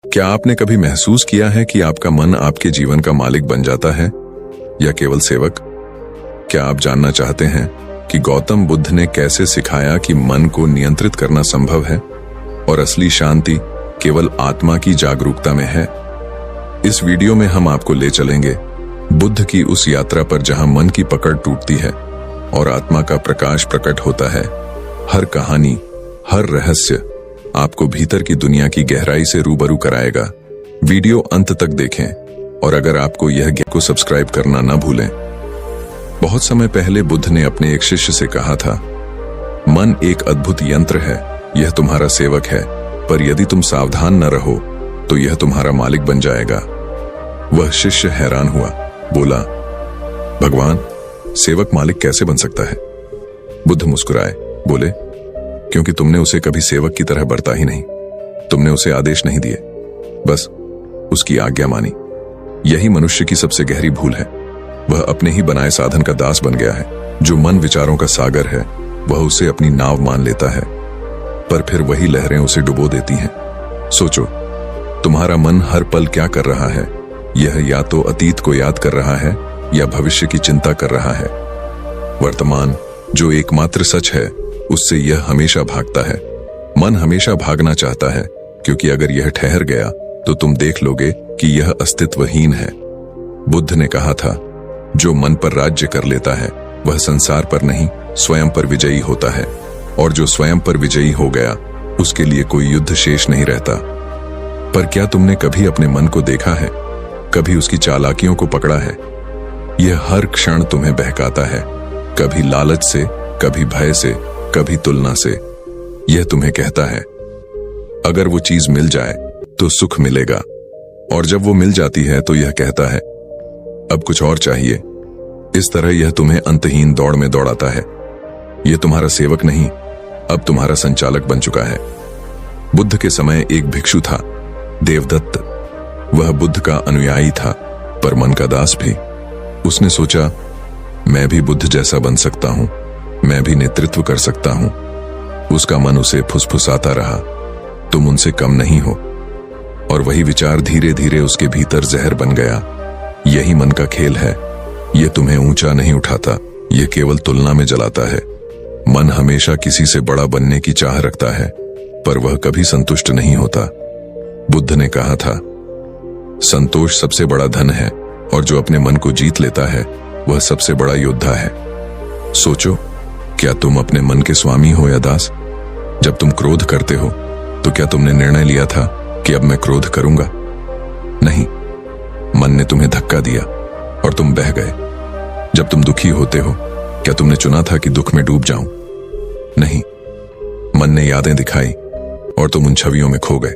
क्या आपने कभी महसूस किया है कि आपका मन आपके जीवन का मालिक बन जाता है या केवल सेवक? क्या आप जानना चाहते हैं कि गौतम बुद्ध ने कैसे सिखाया कि मन को नियंत्रित करना संभव है और असली शांति केवल आत्मा की जागरूकता में है? इस वीडियो में हम आपको ले चलेंगे बुद्ध की उस यात्रा पर जहां मन की पकड़ टूटती है और आत्मा का प्रकाश प्रकट होता है। हर कहानी, हर रहस्य आपको भीतर की दुनिया की गहराई से रूबरू कराएगा। वीडियो अंत तक देखें और अगर आपको यह ज्ञान को सब्सक्राइब करना न भूलें। बहुत समय पहले बुद्ध ने अपने एक शिष्य से कहा था, मन एक अद्भुत यंत्र है, यह तुम्हारा सेवक है, पर यदि तुम सावधान न रहो तो यह तुम्हारा मालिक बन जाएगा। वह शिष्य हैरान हुआ, बोला, भगवान, सेवक मालिक कैसे बन सकता है? बुद्ध मुस्कुराए, बोले, क्योंकि तुमने उसे कभी सेवक की तरह बरता ही नहीं। तुमने उसे आदेश नहीं दिए, बस उसकी आज्ञा मानी। यही मनुष्य की सबसे गहरी भूल है। वह अपने ही बनाए साधन का दास बन गया है। जो मन विचारों का सागर है, वह उसे अपनी नाव मान लेता है, पर फिर वही लहरें उसे डुबो देती हैं। सोचो, तुम्हारा मन हर पल क्या कर रहा है? यह या तो अतीत को याद कर रहा है या भविष्य की चिंता कर रहा है। वर्तमान, जो एकमात्र सच है, उससे यह हमेशा भागता है। मन हमेशा भागना चाहता है, क्योंकि अगर यह ठहर गया तो तुम देख लोगे कि यह अस्तित्वहीन है। बुद्ध ने कहा था, जो मन पर राज्य कर लेता है वह संसार पर नहीं, स्वयं पर विजयी होता है, और जो स्वयं पर विजयी हो गया उसके लिए कोई युद्ध शेष नहीं रहता। पर क्या तुमने कभी अपने मन को देखा है? कभी उसकी चालाकियों को पकड़ा है? यह हर क्षण तुम्हें बहकाता है, कभी लालच से, कभी भय से, कभी तुलना से। यह तुम्हें कहता है, अगर वो चीज मिल जाए तो सुख मिलेगा, और जब वो मिल जाती है तो यह कहता है, अब कुछ और चाहिए। इस तरह यह तुम्हें अंतहीन दौड़ में दौड़ाता है। यह तुम्हारा सेवक नहीं, अब तुम्हारा संचालक बन चुका है। बुद्ध के समय एक भिक्षु था, देवदत्त। वह बुद्ध का अनुयायी था, पर मन का दास भी। उसने सोचा, मैं भी बुद्ध जैसा बन सकता हूं, मैं भी नेतृत्व कर सकता हूं। उसका मन उसे फुसफुसाता रहा, तुम उनसे कम नहीं हो। और वही विचार धीरे धीरे उसके भीतर जहर बन गया। यही मन का खेल है। यह तुम्हें ऊंचा नहीं उठाता, यह केवल तुलना में जलाता है। मन हमेशा किसी से बड़ा बनने की चाह रखता है, पर वह कभी संतुष्ट नहीं होता। बुद्ध ने कहा था, संतोष सबसे बड़ा धन है, और जो अपने मन को जीत लेता है वह सबसे बड़ा योद्धा है। सोचो, क्या तुम अपने मन के स्वामी हो या दास? जब तुम क्रोध करते हो तो क्या तुमने निर्णय लिया था कि अब मैं क्रोध करूंगा? नहीं, मन ने तुम्हें धक्का दिया और तुम बह गए। जब तुम दुखी होते हो, क्या तुमने चुना था कि दुख में डूब जाऊं? नहीं, मन ने यादें दिखाई और तुम उन छवियों में खो गए।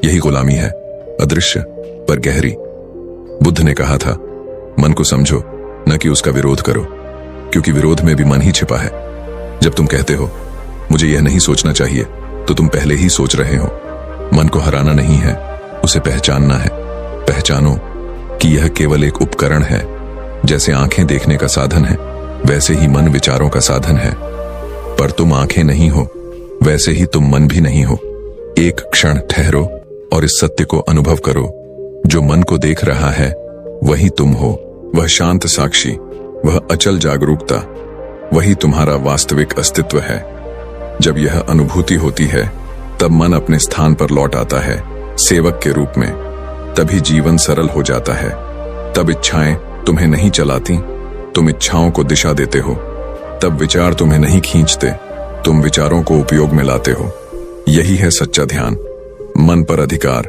यही गुलामी है, अदृश्य पर गहरी। बुद्ध ने कहा था, मन को समझो, न कि उसका विरोध करो, क्योंकि विरोध में भी मन ही छिपा है। जब तुम कहते हो, मुझे यह नहीं सोचना चाहिए, तो तुम पहले ही सोच रहे हो। मन को हराना नहीं है, उसे पहचानना है। पहचानो कि यह केवल एक उपकरण है। जैसे आंखें देखने का साधन है, वैसे ही मन विचारों का साधन है। पर तुम आंखें नहीं हो, वैसे ही तुम मन भी नहीं हो। एक क्षण ठहरो और इस सत्य को अनुभव करो, जो मन को देख रहा है वही तुम हो। वह शांत साक्षी, वह अचल जागरूकता, वही तुम्हारा वास्तविक अस्तित्व है। जब यह अनुभूति होती है, तब मन अपने स्थान पर लौट आता है, सेवक के रूप में। तभी जीवन सरल हो जाता है। तब इच्छाएं तुम्हें नहीं चलाती, तुम इच्छाओं को दिशा देते हो। तब विचार तुम्हें नहीं खींचते, तुम विचारों को उपयोग में लाते हो। यही है सच्चा ध्यान, मन पर अधिकार,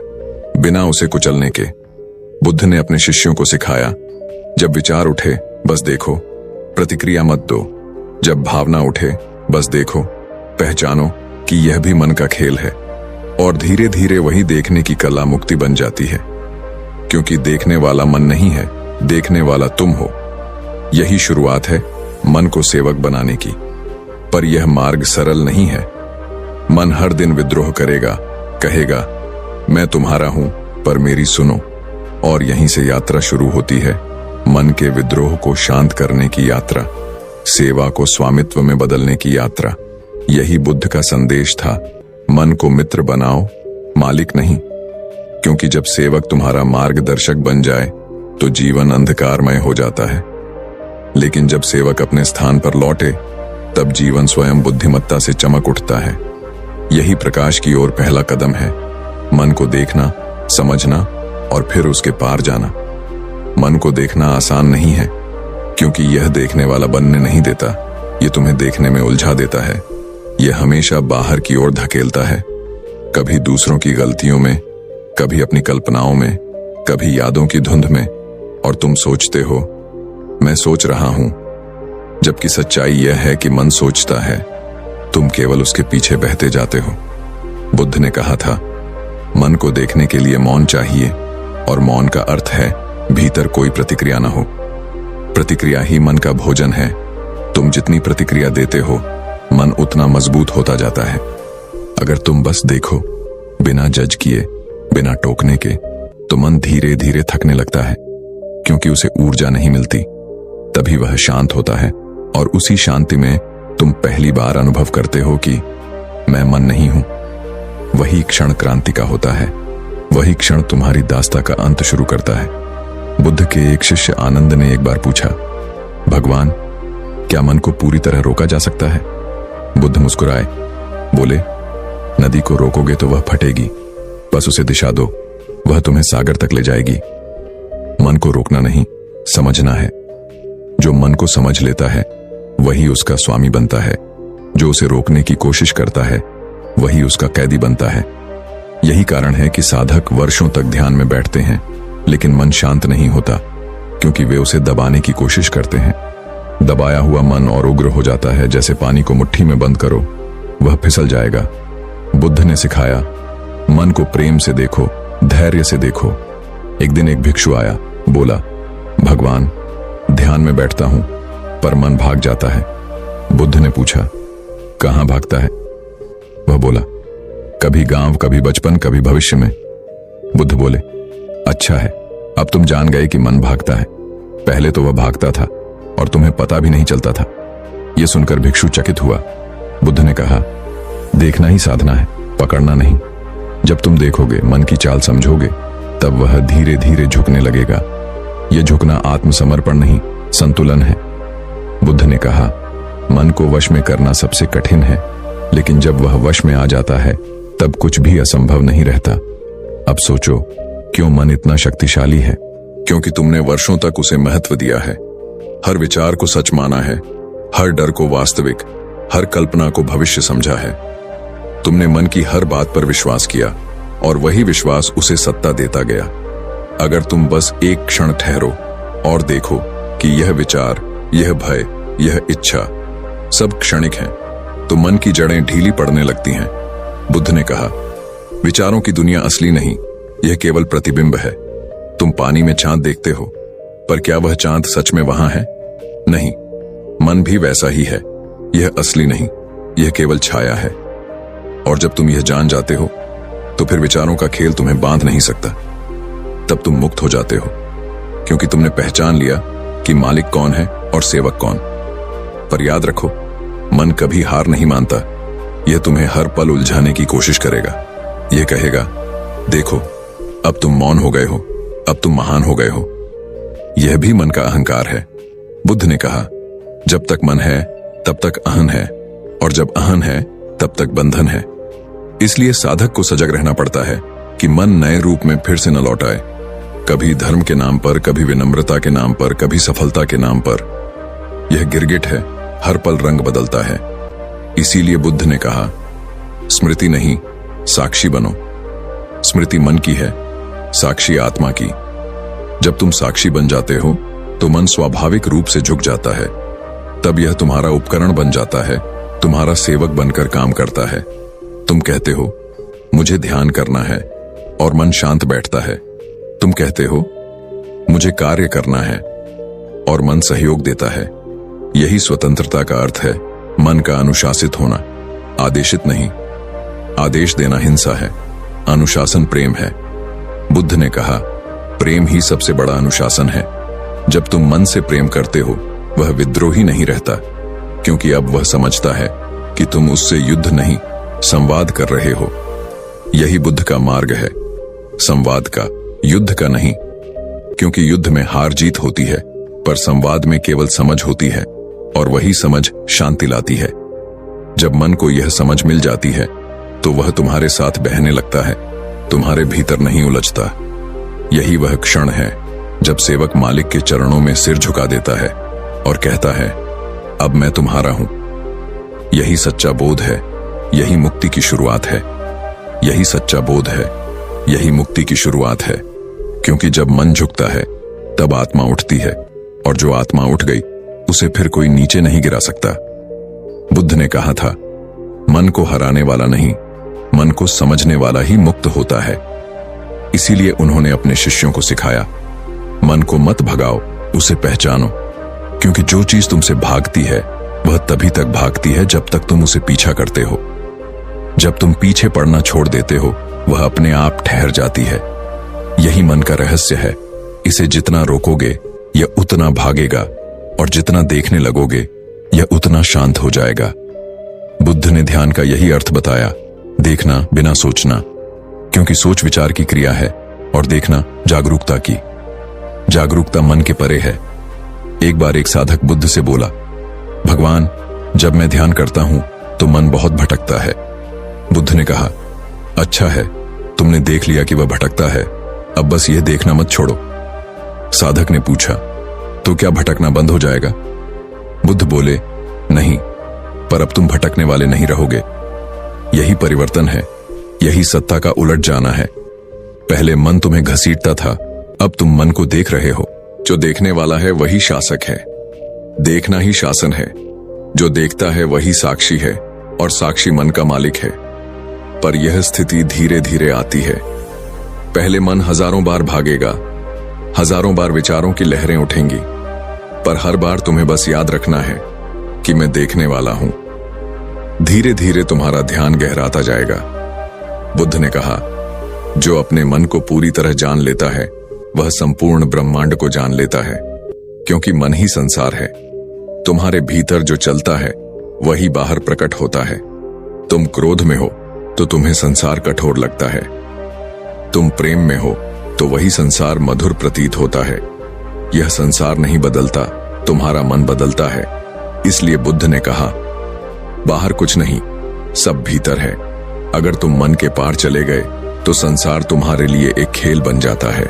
बिना उसे कुचलने के। बुद्ध ने अपने शिष्यों को सिखाया, जब विचार उठे बस देखो, प्रतिक्रिया मत दो। जब भावना उठे बस देखो, पहचानो कि यह भी मन का खेल है। और धीरे धीरे वही देखने की कला मुक्ति बन जाती है, क्योंकि देखने वाला मन नहीं है, देखने वाला तुम हो। यही शुरुआत है मन को सेवक बनाने की। पर यह मार्ग सरल नहीं है। मन हर दिन विद्रोह करेगा, कहेगा, मैं तुम्हारा हूं, पर मेरी सुनो। और यहीं से यात्रा शुरू होती है, मन के विद्रोह को शांत करने की यात्रा, सेवा को स्वामित्व में बदलने की यात्रा। यही बुद्ध का संदेश था, मन को मित्र बनाओ, मालिक नहीं। क्योंकि जब सेवक तुम्हारा मार्गदर्शक बन जाए तो जीवन अंधकारमय हो जाता है, लेकिन जब सेवक अपने स्थान पर लौटे तब जीवन स्वयं बुद्धिमत्ता से चमक उठता है। यही प्रकाश की ओर पहला कदम है, मन को देखना, समझना और फिर उसके पार जाना। मन को देखना आसान नहीं है, क्योंकि यह देखने वाला बनने नहीं देता, ये तुम्हें देखने में उलझा देता है। यह हमेशा बाहर की ओर धकेलता है, कभी दूसरों की गलतियों में, कभी अपनी कल्पनाओं में, कभी यादों की धुंध में, और तुम सोचते हो मैं सोच रहा हूं, जबकि सच्चाई यह है कि मन सोचता है, तुम केवल उसके पीछे बहते जाते हो। बुद्ध ने कहा था, मन को देखने के लिए मौन चाहिए, और मौन का अर्थ है भीतर कोई प्रतिक्रिया न हो। प्रतिक्रिया ही मन का भोजन है। तुम जितनी प्रतिक्रिया देते हो, मन उतना मजबूत होता जाता है। अगर तुम बस देखो, बिना जज किए, बिना टोकने के, तो मन धीरे धीरे थकने लगता है, क्योंकि उसे ऊर्जा नहीं मिलती। तभी वह शांत होता है, और उसी शांति में तुम पहली बार अनुभव करते हो कि मैं मन नहीं हूं। वही क्षण क्रांति का होता है, वही क्षण तुम्हारी दास्ता का अंत शुरू करता है। बुद्ध के एक शिष्य आनंद ने एक बार पूछा, भगवान, क्या मन को पूरी तरह रोका जा सकता है? बुद्ध मुस्कुराए, बोले, नदी को रोकोगे तो वह फटेगी, बस उसे दिशा दो, वह तुम्हें सागर तक ले जाएगी। मन को रोकना नहीं, समझना है। जो मन को समझ लेता है वही उसका स्वामी बनता है, जो उसे रोकने की कोशिश करता है वही उसका कैदी बनता है। यही कारण है कि साधक वर्षों तक ध्यान में बैठते हैं, लेकिन मन शांत नहीं होता, क्योंकि वे उसे दबाने की कोशिश करते हैं। दबाया हुआ मन और उग्र हो जाता है, जैसे पानी को मुट्ठी में बंद करो, वह फिसल जाएगा। बुद्ध ने सिखाया, मन को प्रेम से देखो, धैर्य से देखो। एक दिन एक भिक्षु आया, बोला, भगवान, ध्यान में बैठता हूं पर मन भाग जाता है। बुद्ध ने पूछा, कहां भागता है? वह बोला, कभी गांव, कभी बचपन, कभी भविष्य में। बुद्ध बोले, अच्छा है, अब तुम जान गए कि मन भागता है। पहले तो वह भागता था और तुम्हें पता भी नहीं चलता था। यह सुनकर भिक्षु चकित हुआ। बुद्ध ने कहा, देखना ही साधना है, पकड़ना नहीं। जब तुम देखोगे, मन की चाल समझोगे, तब वह धीरे धीरे झुकने लगेगा। यह झुकना आत्मसमर्पण नहीं, संतुलन है। बुद्ध ने कहा, मन को वश में करना सबसे कठिन है, लेकिन जब वह वश में आ जाता है तब कुछ भी असंभव नहीं रहता। अब सोचो, क्यों मन इतना शक्तिशाली है? क्योंकि तुमने वर्षों तक उसे महत्व दिया है। हर विचार को सच माना है, हर डर को वास्तविक, हर कल्पना को भविष्य समझा है। तुमने मन की हर बात पर विश्वास किया, और वही विश्वास उसे सत्ता देता गया। अगर तुम बस एक क्षण ठहरो और देखो कि यह विचार, यह भय, यह इच्छा सब क्षणिक हैं, तो मन की जड़ें ढीली पड़ने लगती हैं। बुद्ध ने कहा, विचारों की दुनिया असली नहीं, यह केवल प्रतिबिंब है। तुम पानी में चांद देखते हो, पर क्या वह चांद सच में वहां है? नहीं। मन भी वैसा ही है, यह असली नहीं, यह केवल छाया है। और जब तुम यह जान जाते हो, तो फिर विचारों का खेल तुम्हें बांध नहीं सकता। तब तुम मुक्त हो जाते हो, क्योंकि तुमने पहचान लिया कि मालिक कौन है और सेवक कौन। पर याद रखो, मन कभी हार नहीं मानता। यह तुम्हें हर पल उलझाने की कोशिश करेगा। यह कहेगा, देखो, अब तुम मौन हो गए हो, अब तुम महान हो गए हो। यह भी मन का अहंकार है। बुद्ध ने कहा, जब तक मन है तब तक अहन है, और जब अहन है तब तक बंधन है। इसलिए साधक को सजग रहना पड़ता है कि मन नए रूप में फिर से न लौट आए, कभी धर्म के नाम पर, कभी विनम्रता के नाम पर, कभी सफलता के नाम पर। यह गिरगिट है, हर पल रंग बदलता है। इसीलिए बुद्ध ने कहा, स्मृति नहीं, साक्षी बनो। स्मृति मन की है, साक्षी आत्मा की। जब तुम साक्षी बन जाते हो तो मन स्वाभाविक रूप से झुक जाता है। तब यह तुम्हारा उपकरण बन जाता है, तुम्हारा सेवक बनकर काम करता है। तुम कहते हो, मुझे ध्यान करना है, और मन शांत बैठता है। तुम कहते हो, मुझे कार्य करना है, और मन सहयोग देता है। यही स्वतंत्रता का अर्थ है, मन का अनुशासित होना, आदेशित नहीं। आदेश देना हिंसा है, अनुशासन प्रेम है। बुद्ध ने कहा, प्रेम ही सबसे बड़ा अनुशासन है। जब तुम मन से प्रेम करते हो, वह विद्रोही नहीं रहता, क्योंकि अब वह समझता है कि तुम उससे युद्ध नहीं, संवाद कर रहे हो। यही बुद्ध का मार्ग है, संवाद का, युद्ध का नहीं, क्योंकि युद्ध में हार जीत होती है, पर संवाद में केवल समझ होती है, और वही समझ शांति लाती है। जब मन को यह समझ मिल जाती है तो वह तुम्हारे साथ बहने लगता है, तुम्हारे भीतर नहीं उलझता। यही वह क्षण है जब सेवक मालिक के चरणों में सिर झुका देता है और कहता है, अब मैं तुम्हारा हूं। यही सच्चा बोध है, यही मुक्ति की शुरुआत है। यही सच्चा बोध है, यही मुक्ति की शुरुआत है। क्योंकि जब मन झुकता है तब आत्मा उठती है, और जो आत्मा उठ गई उसे फिर कोई नीचे नहीं गिरा सकता। बुद्ध ने कहा था, मन को हराने वाला नहीं, मन को समझने वाला ही मुक्त होता है। इसीलिए उन्होंने अपने शिष्यों को सिखाया, मन को मत भगाओ, उसे पहचानो। क्योंकि जो चीज तुमसे भागती है वह तभी तक भागती है जब तक तुम उसे पीछा करते हो। जब तुम पीछे पड़ना छोड़ देते हो वह अपने आप ठहर जाती है। यही मन का रहस्य है। इसे जितना रोकोगे यह उतना भागेगा, और जितना देखने लगोगे यह उतना शांत हो जाएगा। बुद्ध ने ध्यान का यही अर्थ बताया, देखना बिना सोचना, क्योंकि सोच विचार की क्रिया है और देखना जागरूकता की। जागरूकता मन के परे है। एक बार एक साधक बुद्ध से बोला, भगवान, जब मैं ध्यान करता हूं तो मन बहुत भटकता है। बुद्ध ने कहा, अच्छा है, तुमने देख लिया कि वह भटकता है, अब बस यह देखना मत छोड़ो। साधक ने पूछा, तो क्या भटकना बंद हो जाएगा? बुद्ध बोले, नहीं, पर अब तुम भटकने वाले नहीं रहोगे। यही परिवर्तन है, यही सत्ता का उलट जाना है। पहले मन तुम्हें घसीटता था, अब तुम मन को देख रहे हो। जो देखने वाला है वही शासक है, देखना ही शासन है। जो देखता है वही साक्षी है, और साक्षी मन का मालिक है। पर यह स्थिति धीरे धीरे आती है। पहले मन हजारों बार भागेगा, हजारों बार विचारों की लहरें उठेंगी, पर हर बार तुम्हें बस याद रखना है कि मैं देखने वाला हूं। धीरे धीरे तुम्हारा ध्यान गहराता जाएगा। बुद्ध ने कहा, जो अपने मन को पूरी तरह जान लेता है वह संपूर्ण ब्रह्मांड को जान लेता है, क्योंकि मन ही संसार है। तुम्हारे भीतर जो चलता है वही बाहर प्रकट होता है। तुम क्रोध में हो तो तुम्हें संसार कठोर लगता है, तुम प्रेम में हो तो वही संसार मधुर प्रतीत होता है। यह संसार नहीं बदलता, तुम्हारा मन बदलता है। इसलिए बुद्ध ने कहा, बाहर कुछ नहीं, सब भीतर है। अगर तुम मन के पार चले गए तो संसार तुम्हारे लिए एक खेल बन जाता है।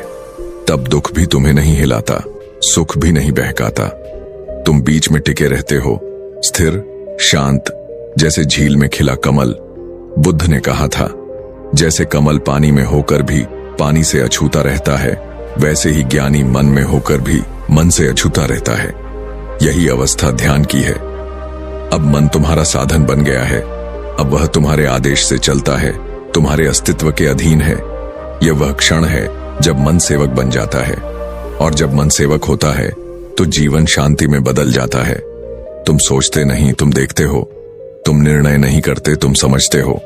तब दुख भी तुम्हें नहीं हिलाता, सुख भी नहीं बहकाता। तुम बीच में टिके रहते हो, स्थिर, शांत, जैसे झील में खिला कमल। बुद्ध ने कहा था, जैसे कमल पानी में होकर भी पानी से अछूता रहता है, वैसे ही ज्ञानी मन में होकर भी मन से अछूता रहता है। यही अवस्था ध्यान की है। अब मन तुम्हारा साधन बन गया है। अब वह तुम्हारे आदेश से चलता है, तुम्हारे अस्तित्व के अधीन है। यह वह क्षण है जब मन सेवक बन जाता है, और जब मन सेवक होता है तो जीवन शांति में बदल जाता है। तुम सोचते नहीं, तुम देखते हो। तुम निर्णय नहीं करते, तुम समझते हो।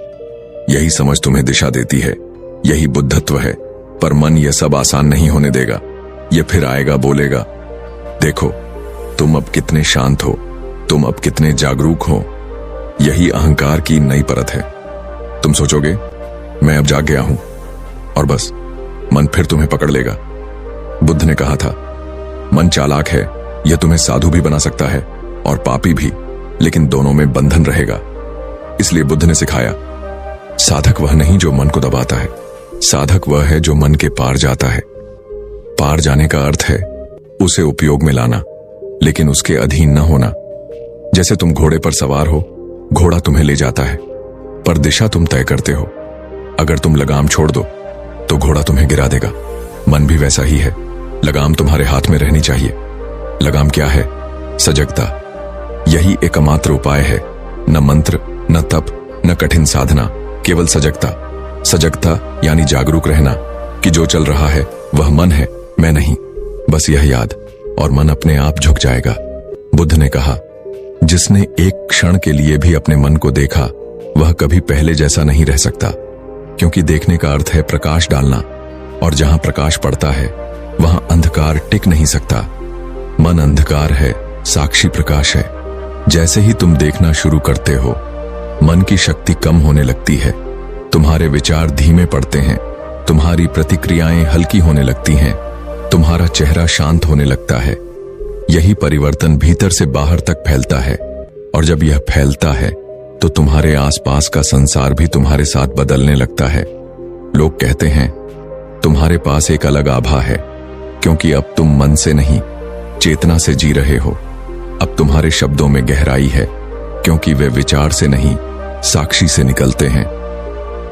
यही समझ तुम्हें दिशा देती है, यही बुद्धत्व है। पर मन यह सब आसान नहीं होने देगा। यह फिर आएगा, बोलेगा, देखो तुम अब कितने शांत हो, तुम अब कितने जागरूक हो। यही अहंकार की नई परत है। तुम सोचोगे, मैं अब जाग गया हूं, और बस मन फिर तुम्हें पकड़ लेगा। बुद्ध ने कहा था, मन चालाक है, यह तुम्हें साधु भी बना सकता है और पापी भी, लेकिन दोनों में बंधन रहेगा। इसलिए बुद्ध ने सिखाया, साधक वह नहीं जो मन को दबाता है, साधक वह है जो मन के पार जाता है। पार जाने का अर्थ है उसे उपयोग में लाना, लेकिन उसके अधीन न होना। जैसे तुम घोड़े पर सवार हो, घोड़ा तुम्हें ले जाता है, पर दिशा तुम तय करते हो। अगर तुम लगाम छोड़ दो तो घोड़ा तुम्हें गिरा देगा। मन भी वैसा ही है, लगाम तुम्हारे हाथ में रहनी चाहिए। लगाम क्या है? सजगता। यही एकमात्र उपाय है, न मंत्र, न तप, न कठिन साधना, केवल सजगता। सजगता यानी जागरूक रहना कि जो चल रहा है वह मन है, मैं नहीं। बस यह याद, और मन अपने आप झुक जाएगा। बुद्ध ने कहा, जिसने एक क्षण के लिए भी अपने मन को देखा वह कभी पहले जैसा नहीं रह सकता, क्योंकि देखने का अर्थ है प्रकाश डालना, और जहां प्रकाश पड़ता है वहां अंधकार टिक नहीं सकता। मन अंधकार है, साक्षी प्रकाश है। जैसे ही तुम देखना शुरू करते हो, मन की शक्ति कम होने लगती है, तुम्हारे विचार धीमे पड़ते हैं, तुम्हारी प्रतिक्रियाएं हल्की होने लगती हैं, तुम्हारा चेहरा शांत होने लगता है। यही परिवर्तन भीतर से बाहर तक फैलता है, और जब यह फैलता है तो तुम्हारे आसपास का संसार भी तुम्हारे साथ बदलने लगता है। लोग कहते हैं तुम्हारे पास एक अलग आभा है, क्योंकि अब तुम मन से नहीं, चेतना से जी रहे हो। अब तुम्हारे शब्दों में गहराई है, क्योंकि वे विचार से नहीं, साक्षी से निकलते हैं।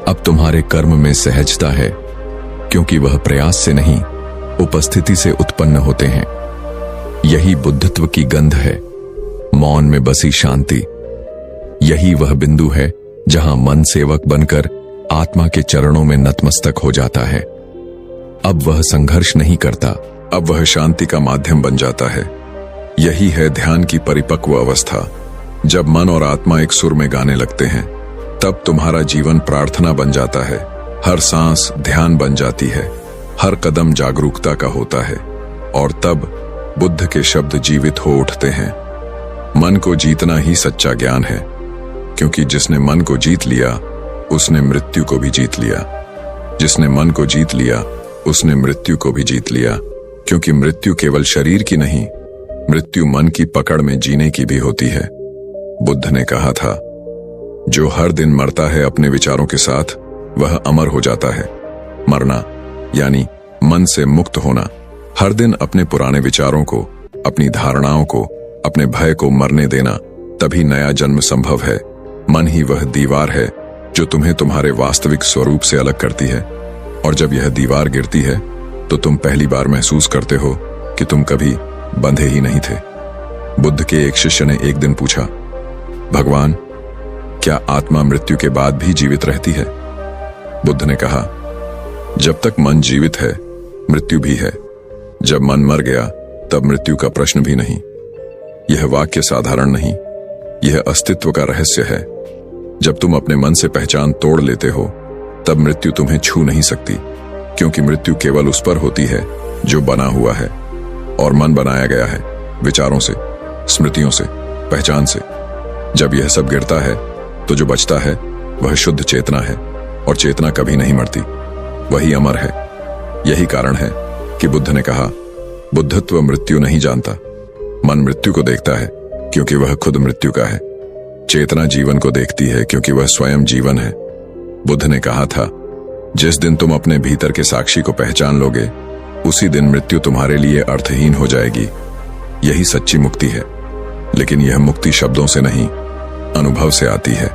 अब तुम्हारे कर्म में सहजता है, क्योंकि वह प्रयास से नहीं, उपस्थिति से उत्पन्न होते हैं। यही बुद्धत्व की गंध है, मौन में बसी शांति। यही वह बिंदु है जहां मन सेवक बनकर आत्मा के चरणों में नतमस्तक हो जाता है। अब वह संघर्ष नहीं करता, अब वह शांति का माध्यम बन जाता है। यही है ध्यान की परिपक्व अवस्था। जब मन और आत्मा एक सुर में गाने लगते हैं, तब तुम्हारा जीवन प्रार्थना बन जाता है। हर सांस ध्यान बन जाती है, हर कदम जागरूकता का होता है, और तब बुद्ध के शब्द जीवित हो उठते हैं। मन को जीतना ही सच्चा ज्ञान है, क्योंकि जिसने मन को जीत लिया उसने मृत्यु को भी जीत लिया। जिसने मन को जीत लिया उसने मृत्यु को भी जीत लिया, क्योंकि मृत्यु केवल शरीर की नहीं, मृत्यु मन की पकड़ में जीने की भी होती है। बुद्ध ने कहा था, जो हर दिन मरता है अपने विचारों के साथ, वह अमर हो जाता है। मरना यानी मन से मुक्त होना। हर दिन अपने पुराने विचारों को, अपनी धारणाओं को, अपने भय को मरने देना, तभी नया जन्म संभव है। मन ही वह दीवार है जो तुम्हें तुम्हारे वास्तविक स्वरूप से अलग करती है, और जब यह दीवार गिरती है तो तुम पहली बार महसूस करते हो कि तुम कभी बंधे ही नहीं थे। बुद्ध के एक शिष्य ने एक दिन पूछा, भगवान, क्या आत्मा मृत्यु के बाद भी जीवित रहती है? बुद्ध ने कहा, जब तक मन जीवित है मृत्यु भी है। जब मन मर गया तब मृत्यु का प्रश्न भी नहीं। यह वाक्य साधारण नहीं, यह अस्तित्व का रहस्य है। जब तुम अपने मन से पहचान तोड़ लेते हो, तब मृत्यु तुम्हें छू नहीं सकती, क्योंकि मृत्यु केवल उस पर होती है जो बना हुआ है, और मन बनाया गया है विचारों से, स्मृतियों से, पहचान से। जब यह सब गिरता है तो जो बचता है वह शुद्ध चेतना है, और चेतना कभी नहीं मरती, वही अमर है। यही कारण है कि बुद्ध ने कहा, बुद्धत्व मृत्यु नहीं जानता। मन मृत्यु को देखता है क्योंकि वह खुद मृत्यु का है। चेतना जीवन को देखती है क्योंकि वह स्वयं जीवन है। बुद्ध ने कहा था, जिस दिन तुम अपने भीतर के साक्षी को पहचान लोगे, उसी दिन मृत्यु तुम्हारे लिए अर्थहीन हो जाएगी। यही सच्ची मुक्ति है। लेकिन यह मुक्ति शब्दों से नहीं, अनुभव से आती है।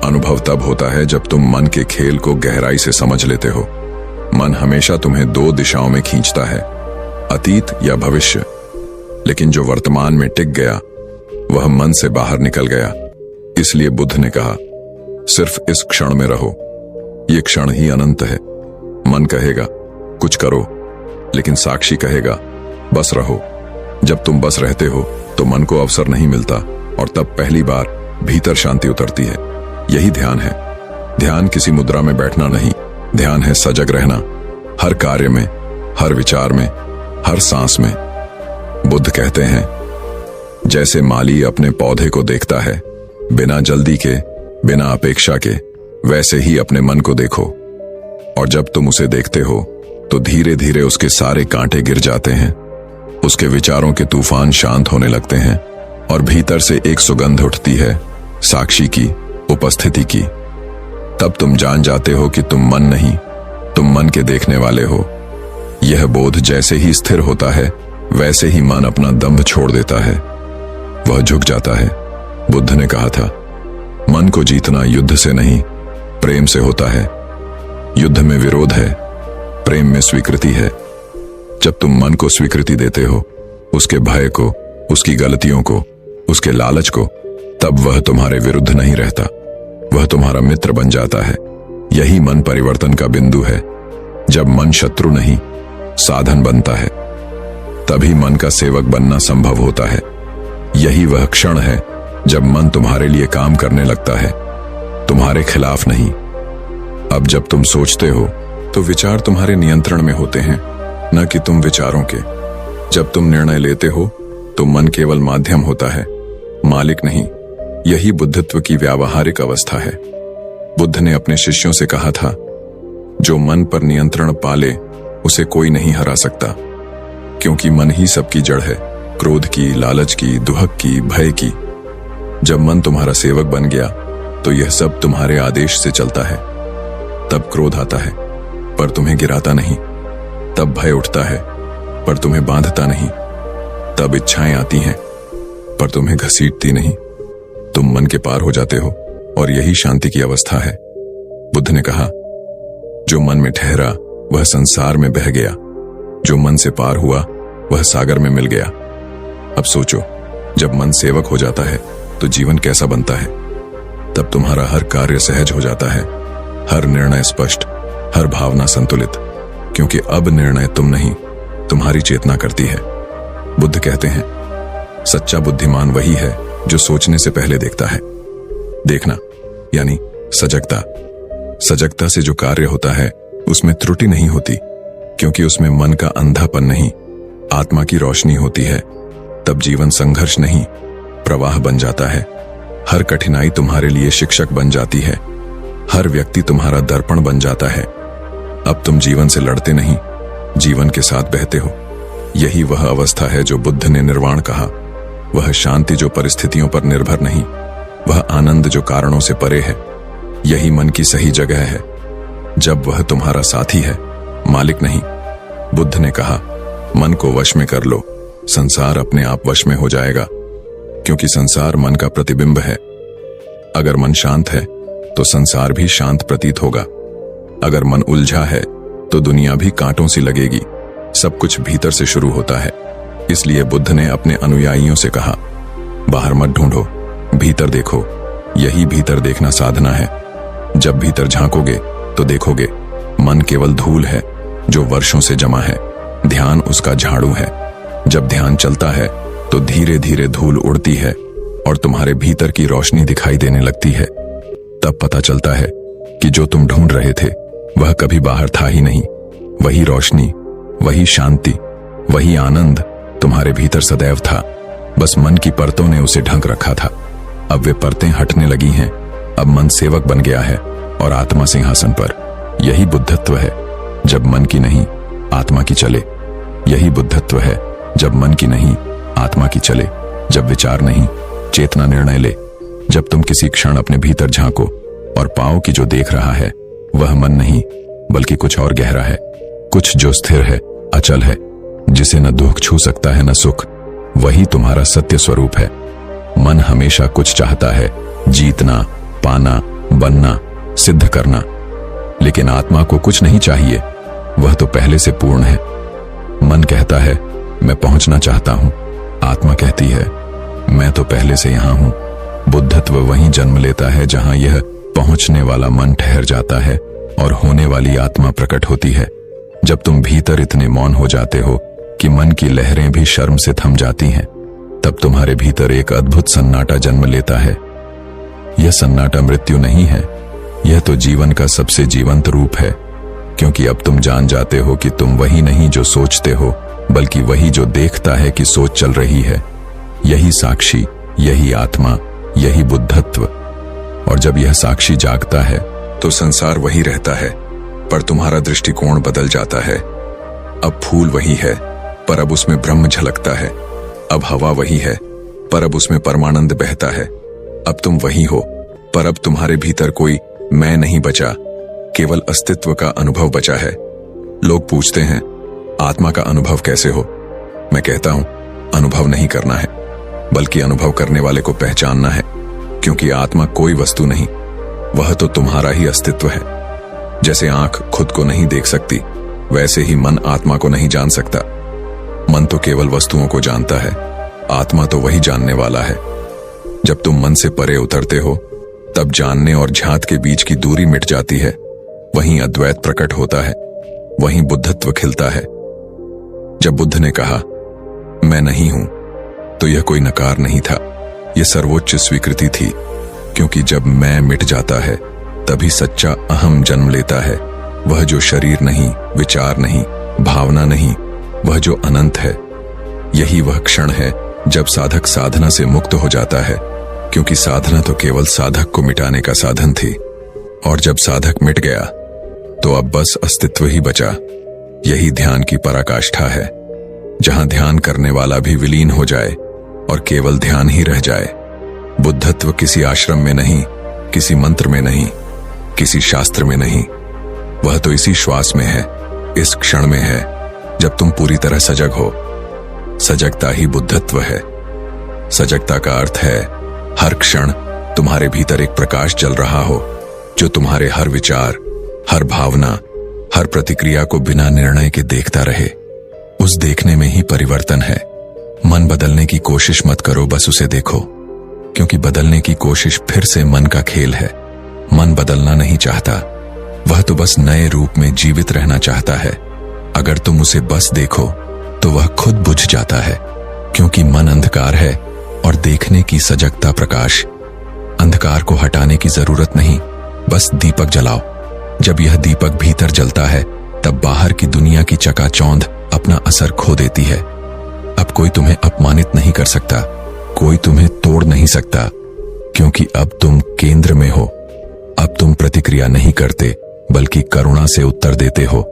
अनुभव तब होता है जब तुम मन के खेल को गहराई से समझ लेते हो। मन हमेशा तुम्हें दो दिशाओं में खींचता है, अतीत या भविष्य। लेकिन जो वर्तमान में टिक गया वह मन से बाहर निकल गया। इसलिए बुद्ध ने कहा, सिर्फ इस क्षण में रहो। ये क्षण ही अनंत है। मन कहेगा कुछ करो, लेकिन साक्षी कहेगा बस रहो। जब तुम बस रहते हो तो मन को अवसर नहीं मिलता, और तब पहली बार भीतर शांति उतरती है। यही ध्यान है। ध्यान किसी मुद्रा में बैठना नहीं, ध्यान है सजग रहना, हर कार्य में, हर विचार में, हर सांस में। बुद्ध कहते हैं, जैसे माली अपने पौधे को देखता है बिना जल्दी के, बिना अपेक्षा के, वैसे ही अपने मन को देखो। और जब तुम उसे देखते हो तो धीरे धीरे उसके सारे कांटे गिर जाते हैं, उसके विचारों के तूफान शांत होने लगते हैं, और भीतर से एक सुगंध उठती है, साक्षी की, उपस्थिति की। तब तुम जान जाते हो कि तुम मन नहीं, तुम मन के देखने वाले हो। यह बोध जैसे ही स्थिर होता है, वैसे ही मन अपना दंभ छोड़ देता है, वह झुक जाता है। बुद्ध ने कहा था, मन को जीतना युद्ध से नहीं, प्रेम से होता है। युद्ध में विरोध है, प्रेम में स्वीकृति है। जब तुम मन को स्वीकृति देते हो, उसके भय को, उसकी गलतियों को, उसके लालच को, तब वह तुम्हारे विरुद्ध नहीं रहता, वह तुम्हारा मित्र बन जाता है। यही मन परिवर्तन का बिंदु है। जब मन शत्रु नहीं, साधन बनता है, तभी मन का सेवक बनना संभव होता है। यही वह क्षण है जब मन तुम्हारे लिए काम करने लगता है, तुम्हारे खिलाफ नहीं। अब जब तुम सोचते हो तो विचार तुम्हारे नियंत्रण में होते हैं, न कि तुम विचारों के। जब तुम निर्णय लेते हो तो मन केवल माध्यम होता है, मालिक नहीं। यही बुद्धत्व की व्यावहारिक अवस्था है। बुद्ध ने अपने शिष्यों से कहा था, जो मन पर नियंत्रण पाले उसे कोई नहीं हरा सकता, क्योंकि मन ही सबकी जड़ है, क्रोध की, लालच की, दुहक की, भय की। जब मन तुम्हारा सेवक बन गया तो यह सब तुम्हारे आदेश से चलता है। तब क्रोध आता है पर तुम्हें गिराता नहीं, तब भय उठता है पर तुम्हें बांधता नहीं, तब इच्छाएं आती हैं पर तुम्हें घसीटती नहीं। तुम मन के पार हो जाते हो और यही शांति की अवस्था है। बुद्ध ने कहा, जो मन में ठहरा वह संसार में बह गया, जो मन से पार हुआ वह सागर में मिल गया। अब सोचो, जब मन सेवक हो जाता है तो जीवन कैसा बनता है। तब तुम्हारा हर कार्य सहज हो जाता है, हर निर्णय स्पष्ट, हर भावना संतुलित, क्योंकि अब निर्णय तुम नहीं, तुम्हारी चेतना करती है। बुद्ध कहते हैं, सच्चा बुद्धिमान वही है जो सोचने से पहले देखता है। देखना यानी सजगता। सजगता से जो कार्य होता है उसमें त्रुटि नहीं होती, क्योंकि उसमें मन का अंधापन नहीं, आत्मा की रोशनी होती है। तब जीवन संघर्ष नहीं, प्रवाह बन जाता है। हर कठिनाई तुम्हारे लिए शिक्षक बन जाती है, हर व्यक्ति तुम्हारा दर्पण बन जाता है। अब तुम जीवन से लड़ते नहीं, जीवन के साथ बहते हो। यही वह अवस्था है जो बुद्ध ने निर्वाण कहा, वह शांति जो परिस्थितियों पर निर्भर नहीं, वह आनंद जो कारणों से परे है। यही मन की सही जगह है, जब वह तुम्हारा साथी है, मालिक नहीं। बुद्ध ने कहा, मन को वश में कर लो, संसार अपने आप वश में हो जाएगा, क्योंकि संसार मन का प्रतिबिंब है। अगर मन शांत है तो संसार भी शांत प्रतीत होगा। अगर मन उलझा है तो दुनिया भी कांटों सी लगेगी। सब कुछ भीतर से शुरू होता है। इसलिए बुद्ध ने अपने अनुयायियों से कहा, बाहर मत ढूंढो, भीतर देखो। यही भीतर देखना साधना है। जब भीतर झांकोगे तो देखोगे मन केवल धूल है जो वर्षों से जमा है, ध्यान उसका झाड़ू है। जब ध्यान चलता है तो धीरे धीरे धूल उड़ती है और तुम्हारे भीतर की रोशनी दिखाई देने लगती है। तब पता चलता है कि जो तुम ढूंढ रहे थे वह कभी बाहर था ही नहीं। वही रोशनी, वही शांति, वही आनंद तुम्हारे भीतर सदैव था, बस मन की परतों ने उसे ढक रखा था। अब वे परतें हटने लगी हैं। अब मन सेवक बन गया है और आत्मा सिंहासन पर। यही बुद्धत्व है, जब मन की नहीं आत्मा की चले। यही बुद्धत्व है, जब मन की नहीं आत्मा की चले, जब विचार नहीं चेतना निर्णय ले। जब तुम किसी क्षण अपने भीतर झांको और पाओ कि जो देख रहा है वह मन नहीं बल्कि कुछ और गहरा है, कुछ जो स्थिर है, अचल है, जिसे न दुख छू सकता है न सुख, वही तुम्हारा सत्य स्वरूप है। मन हमेशा कुछ चाहता है, जीतना, पाना, बनना, सिद्ध करना, लेकिन आत्मा को कुछ नहीं चाहिए, वह तो पहले से पूर्ण है। मन कहता है मैं पहुंचना चाहता हूं, आत्मा कहती है मैं तो पहले से यहां हूं। बुद्धत्व वहीं जन्म लेता है जहां यह पहुंचने वाला मन ठहर जाता है और होने वाली आत्मा प्रकट होती है। जब तुम भीतर इतने मौन हो जाते हो कि मन की लहरें भी शर्म से थम जाती हैं, तब तुम्हारे भीतर एक अद्भुत सन्नाटा जन्म लेता है। यह सन्नाटा मृत्यु नहीं है, यह तो जीवन का सबसे जीवंत रूप है, क्योंकि अब तुम जान जाते हो कि तुम वही नहीं जो सोचते हो, बल्कि वही जो देखता है कि सोच चल रही है। यही साक्षी, यही आत्मा, यही बुद्धत्व। और जब यह साक्षी जागता है तो संसार वही रहता है, पर तुम्हारा दृष्टिकोण बदल जाता है। अब फूल वही है, पर अब उसमें ब्रह्म झलकता है। अब हवा वही है, पर अब उसमें परमानंद बहता है। अब तुम वही हो, पर अब तुम्हारे भीतर कोई मैं नहीं बचा, केवल अस्तित्व का अनुभव बचा है। लोग पूछते हैं, आत्मा का अनुभव कैसे हो? मैं कहता हूं, अनुभव नहीं करना है, बल्कि अनुभव करने वाले को पहचानना है, क्योंकि आत्मा कोई वस्तु नहीं, वह तो तुम्हारा ही अस्तित्व है। जैसे आंख खुद को नहीं देख सकती, वैसे ही मन आत्मा को नहीं जान सकता। मन तो केवल वस्तुओं को जानता है, आत्मा तो वही जानने वाला है। जब तुम मन से परे उतरते हो, तब जानने और झांत के बीच की दूरी मिट जाती है। वहीं अद्वैत प्रकट होता है, वहीं बुद्धत्व खिलता है। जब बुद्ध ने कहा मैं नहीं हूं, तो यह कोई नकार नहीं था, यह सर्वोच्च स्वीकृति थी, क्योंकि जब मैं मिट जाता है तभी सच्चा अहम जन्म लेता है। वह जो शरीर नहीं, विचार नहीं, भावना नहीं, वह जो अनंत है। यही वह क्षण है जब साधक साधना से मुक्त हो जाता है, क्योंकि साधना तो केवल साधक को मिटाने का साधन थी। और जब साधक मिट गया तो अब बस अस्तित्व ही बचा। यही ध्यान की पराकाष्ठा है, जहां ध्यान करने वाला भी विलीन हो जाए और केवल ध्यान ही रह जाए। बुद्धत्व किसी आश्रम में नहीं, किसी मंत्र में नहीं, किसी शास्त्र में नहीं, वह तो इसी श्वास में है, इस क्षण में है, जब तुम पूरी तरह सजग हो। सजगता ही बुद्धत्व है। सजगता का अर्थ है हर क्षण तुम्हारे भीतर एक प्रकाश जल रहा हो, जो तुम्हारे हर विचार, हर भावना, हर प्रतिक्रिया को बिना निर्णय के देखता रहे। उस देखने में ही परिवर्तन है। मन बदलने की कोशिश मत करो, बस उसे देखो, क्योंकि बदलने की कोशिश फिर से मन का खेल है। मन बदलना नहीं चाहता, वह तो बस नए रूप में जीवित रहना चाहता है। अगर तुम उसे बस देखो तो वह खुद बुझ जाता है, क्योंकि मन अंधकार है और देखने की सजगता प्रकाश। अंधकार को हटाने की जरूरत नहीं, बस दीपक जलाओ। जब यह दीपक भीतर जलता है, तब बाहर की दुनिया की चकाचौंध अपना असर खो देती है। अब कोई तुम्हें अपमानित नहीं कर सकता, कोई तुम्हें तोड़ नहीं सकता, क्योंकि अब तुम केंद्र में हो। अब तुम प्रतिक्रिया नहीं करते, बल्कि करुणा से उत्तर देते हो।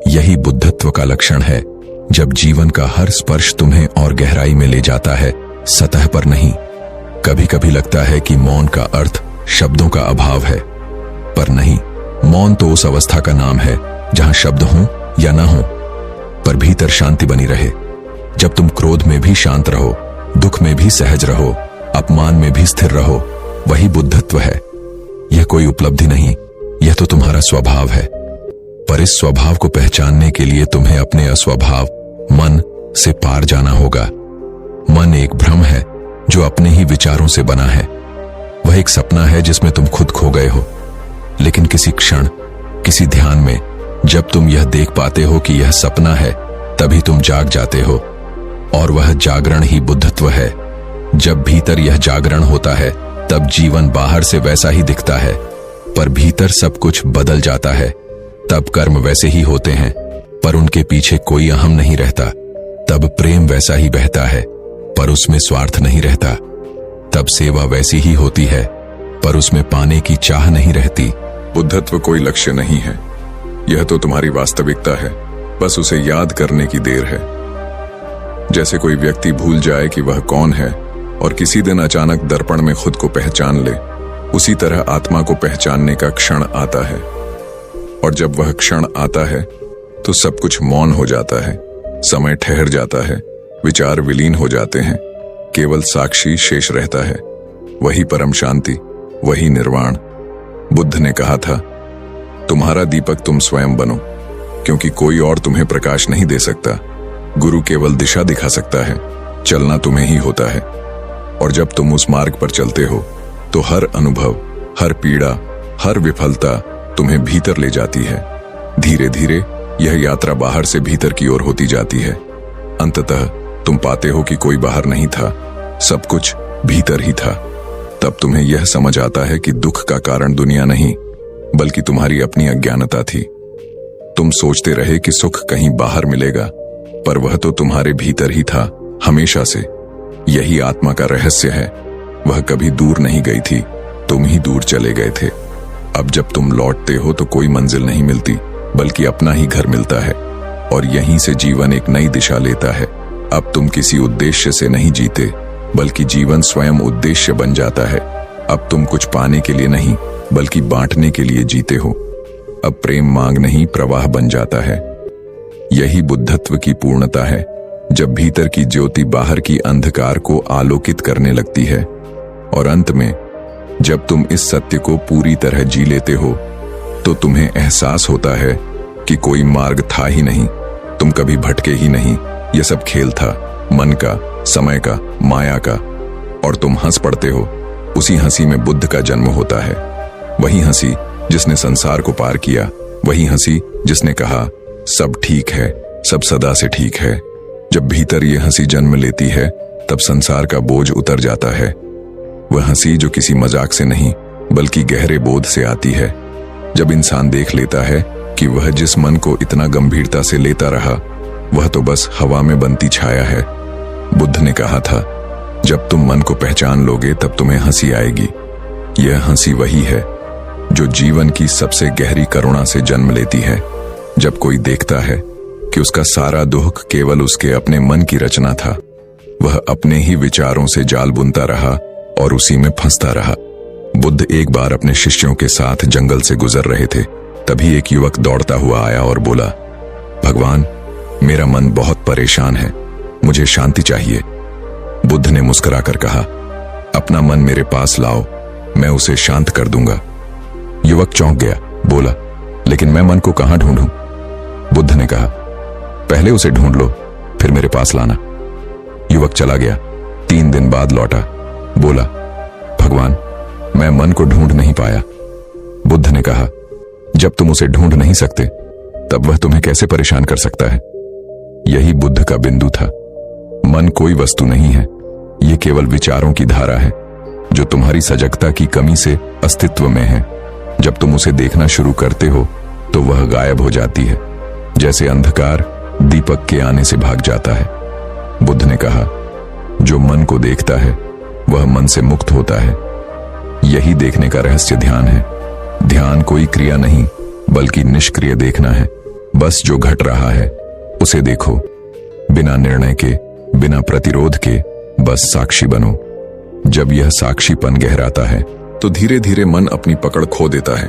यही बुद्धत्व का लक्षण है, जब जीवन का हर स्पर्श तुम्हें और गहराई में ले जाता है, सतह पर नहीं। कभी कभी लगता है कि मौन का अर्थ शब्दों का अभाव है, पर नहीं। मौन तो उस अवस्था का नाम है जहां शब्द हो या ना हो, पर भीतर शांति बनी रहे। जब तुम क्रोध में भी शांत रहो, दुख में भी सहज रहो, अपमान में भी स्थिर रहो, वही बुद्धत्व है। यह कोई उपलब्धि नहीं, यह तो तुम्हारा स्वभाव है। पर इस स्वभाव को पहचानने के लिए तुम्हें अपने अस्वभाव मन से पार जाना होगा। मन एक भ्रम है जो अपने ही विचारों से बना है। वह एक सपना है जिसमें तुम खुद खो गए हो। लेकिन किसी क्षण, किसी ध्यान में जब तुम यह देख पाते हो कि यह सपना है, तभी तुम जाग जाते हो। और वह जागरण ही बुद्धत्व है। जब भीतर यह जागरण होता है, तब जीवन बाहर से वैसा ही दिखता है, पर भीतर सब कुछ बदल जाता है। तब कर्म वैसे ही होते हैं, पर उनके पीछे कोई अहम नहीं रहता। तब प्रेम वैसा ही बहता है, पर उसमें स्वार्थ नहीं रहता। तब सेवा वैसी ही होती है, पर उसमें पाने की चाह नहीं रहती। बुद्धत्व कोई लक्ष्य नहीं है, यह तो तुम्हारी वास्तविकता है, बस उसे याद करने की देर है। जैसे कोई व्यक्ति भूल जाए कि वह कौन है और किसी दिन अचानक दर्पण में खुद को पहचान ले, उसी तरह आत्मा को पहचानने का क्षण आता है। और जब वह क्षण आता है तो सब कुछ मौन हो जाता है, समय ठहर जाता है, विचार विलीन हो जाते हैं, केवल साक्षी शेष रहता है। वही परम शांति, वही निर्वाण। बुद्ध ने कहा था, तुम्हारा दीपक तुम स्वयं बनो, क्योंकि कोई और तुम्हें प्रकाश नहीं दे सकता। गुरु केवल दिशा दिखा सकता है, चलना तुम्हें ही होता है। और जब तुम उस मार्ग पर चलते हो, तो हर अनुभव, हर पीड़ा, हर विफलता तुम्हें भीतर ले जाती है। धीरे धीरे यह यात्रा बाहर से भीतर की ओर होती जाती है। अंततः तुम पाते हो कि कोई बाहर नहीं था, सब कुछ भीतर ही था। तब तुम्हें यह समझ आता है कि दुख का कारण दुनिया नहीं, बल्कि तुम्हारी अपनी अज्ञानता थी। तुम सोचते रहे कि सुख कहीं बाहर मिलेगा, पर वह तो तुम्हारे भीतर ही था हमेशा से। यही आत्मा का रहस्य है। वह कभी दूर नहीं गई थी, तुम ही दूर चले गए थे। अब जब तुम लौटते हो तो कोई मंजिल नहीं मिलती, बल्कि अपना ही घर मिलता है। और यहीं से जीवन एक नई दिशा लेता है। अब तुम किसी उद्देश्य से नहीं जीते, बल्कि जीवन स्वयं उद्देश्य बन जाता है। अब तुम कुछ पाने के लिए नहीं, बल्कि बांटने के लिए जीते हो। अब प्रेम मांग नहीं, प्रवाह बन जाता है। यही बुद्धत्व की पूर्णता है, जब भीतर की ज्योति बाहर की अंधकार को आलोकित करने लगती है। और अंत में जब तुम इस सत्य को पूरी तरह जी लेते हो, तो तुम्हें एहसास होता है कि कोई मार्ग था ही नहीं, तुम कभी भटके ही नहीं। यह सब खेल था, मन का, समय का, माया का। और तुम हंस पड़ते हो। उसी हंसी में बुद्ध का जन्म होता है। वही हंसी जिसने संसार को पार किया, वही हंसी जिसने कहा, सब ठीक है, सब सदा से ठीक है। जब भीतर यह हंसी जन्म लेती है, तब संसार का बोझ उतर जाता है। वह हंसी जो किसी मजाक से नहीं, बल्कि गहरे बोध से आती है। जब इंसान देख लेता है कि वह जिस मन को इतना गंभीरता से लेता रहा, वह तो बस हवा में बनती छाया है। बुद्ध ने कहा था, जब तुम मन को पहचान लोगे, तब तुम्हें हंसी आएगी। यह हंसी वही है जो जीवन की सबसे गहरी करुणा से जन्म लेती है। जब कोई देखता है कि उसका सारा दुख केवल उसके अपने मन की रचना था, वह अपने ही विचारों से जाल बुनता रहा और उसी में फंसता रहा। बुद्ध एक बार अपने शिष्यों के साथ जंगल से गुजर रहे थे। तभी एक युवक दौड़ता हुआ आया और बोला, भगवान, मेरा मन बहुत परेशान है, मुझे शांति चाहिए। बुद्ध ने मुस्कुराकर कहा, अपना मन मेरे पास लाओ, मैं उसे शांत कर दूंगा। युवक चौंक गया, बोला, लेकिन मैं मन को कहां ढूंढूं? बुद्ध ने कहा, पहले उसे ढूंढ लो, फिर मेरे पास लाना। युवक चला गया। 3 दिन बाद लौटा, बोला, भगवान, मैं मन को ढूंढ नहीं पाया। बुद्ध ने कहा, जब तुम उसे ढूंढ नहीं सकते, तब वह तुम्हें कैसे परेशान कर सकता है? यही बुद्ध का बिंदु था। मन कोई वस्तु नहीं है, ये केवल विचारों की धारा है जो तुम्हारी सजगता की कमी से अस्तित्व में है। जब तुम उसे देखना शुरू करते हो तो वह गायब हो जाती है, जैसे अंधकार दीपक के आने से भाग जाता है। बुद्ध ने कहा, जो मन को देखता है वह मन से मुक्त होता है। यही देखने का रहस्य ध्यान है। ध्यान कोई क्रिया नहीं, बल्कि निष्क्रिय देखना है। बस जो घट रहा है उसे देखो, बिना निर्णय के, बिना प्रतिरोध के, बस साक्षी बनो। जब यह साक्षीपन गहराता है तो धीरे धीरे मन अपनी पकड़ खो देता है,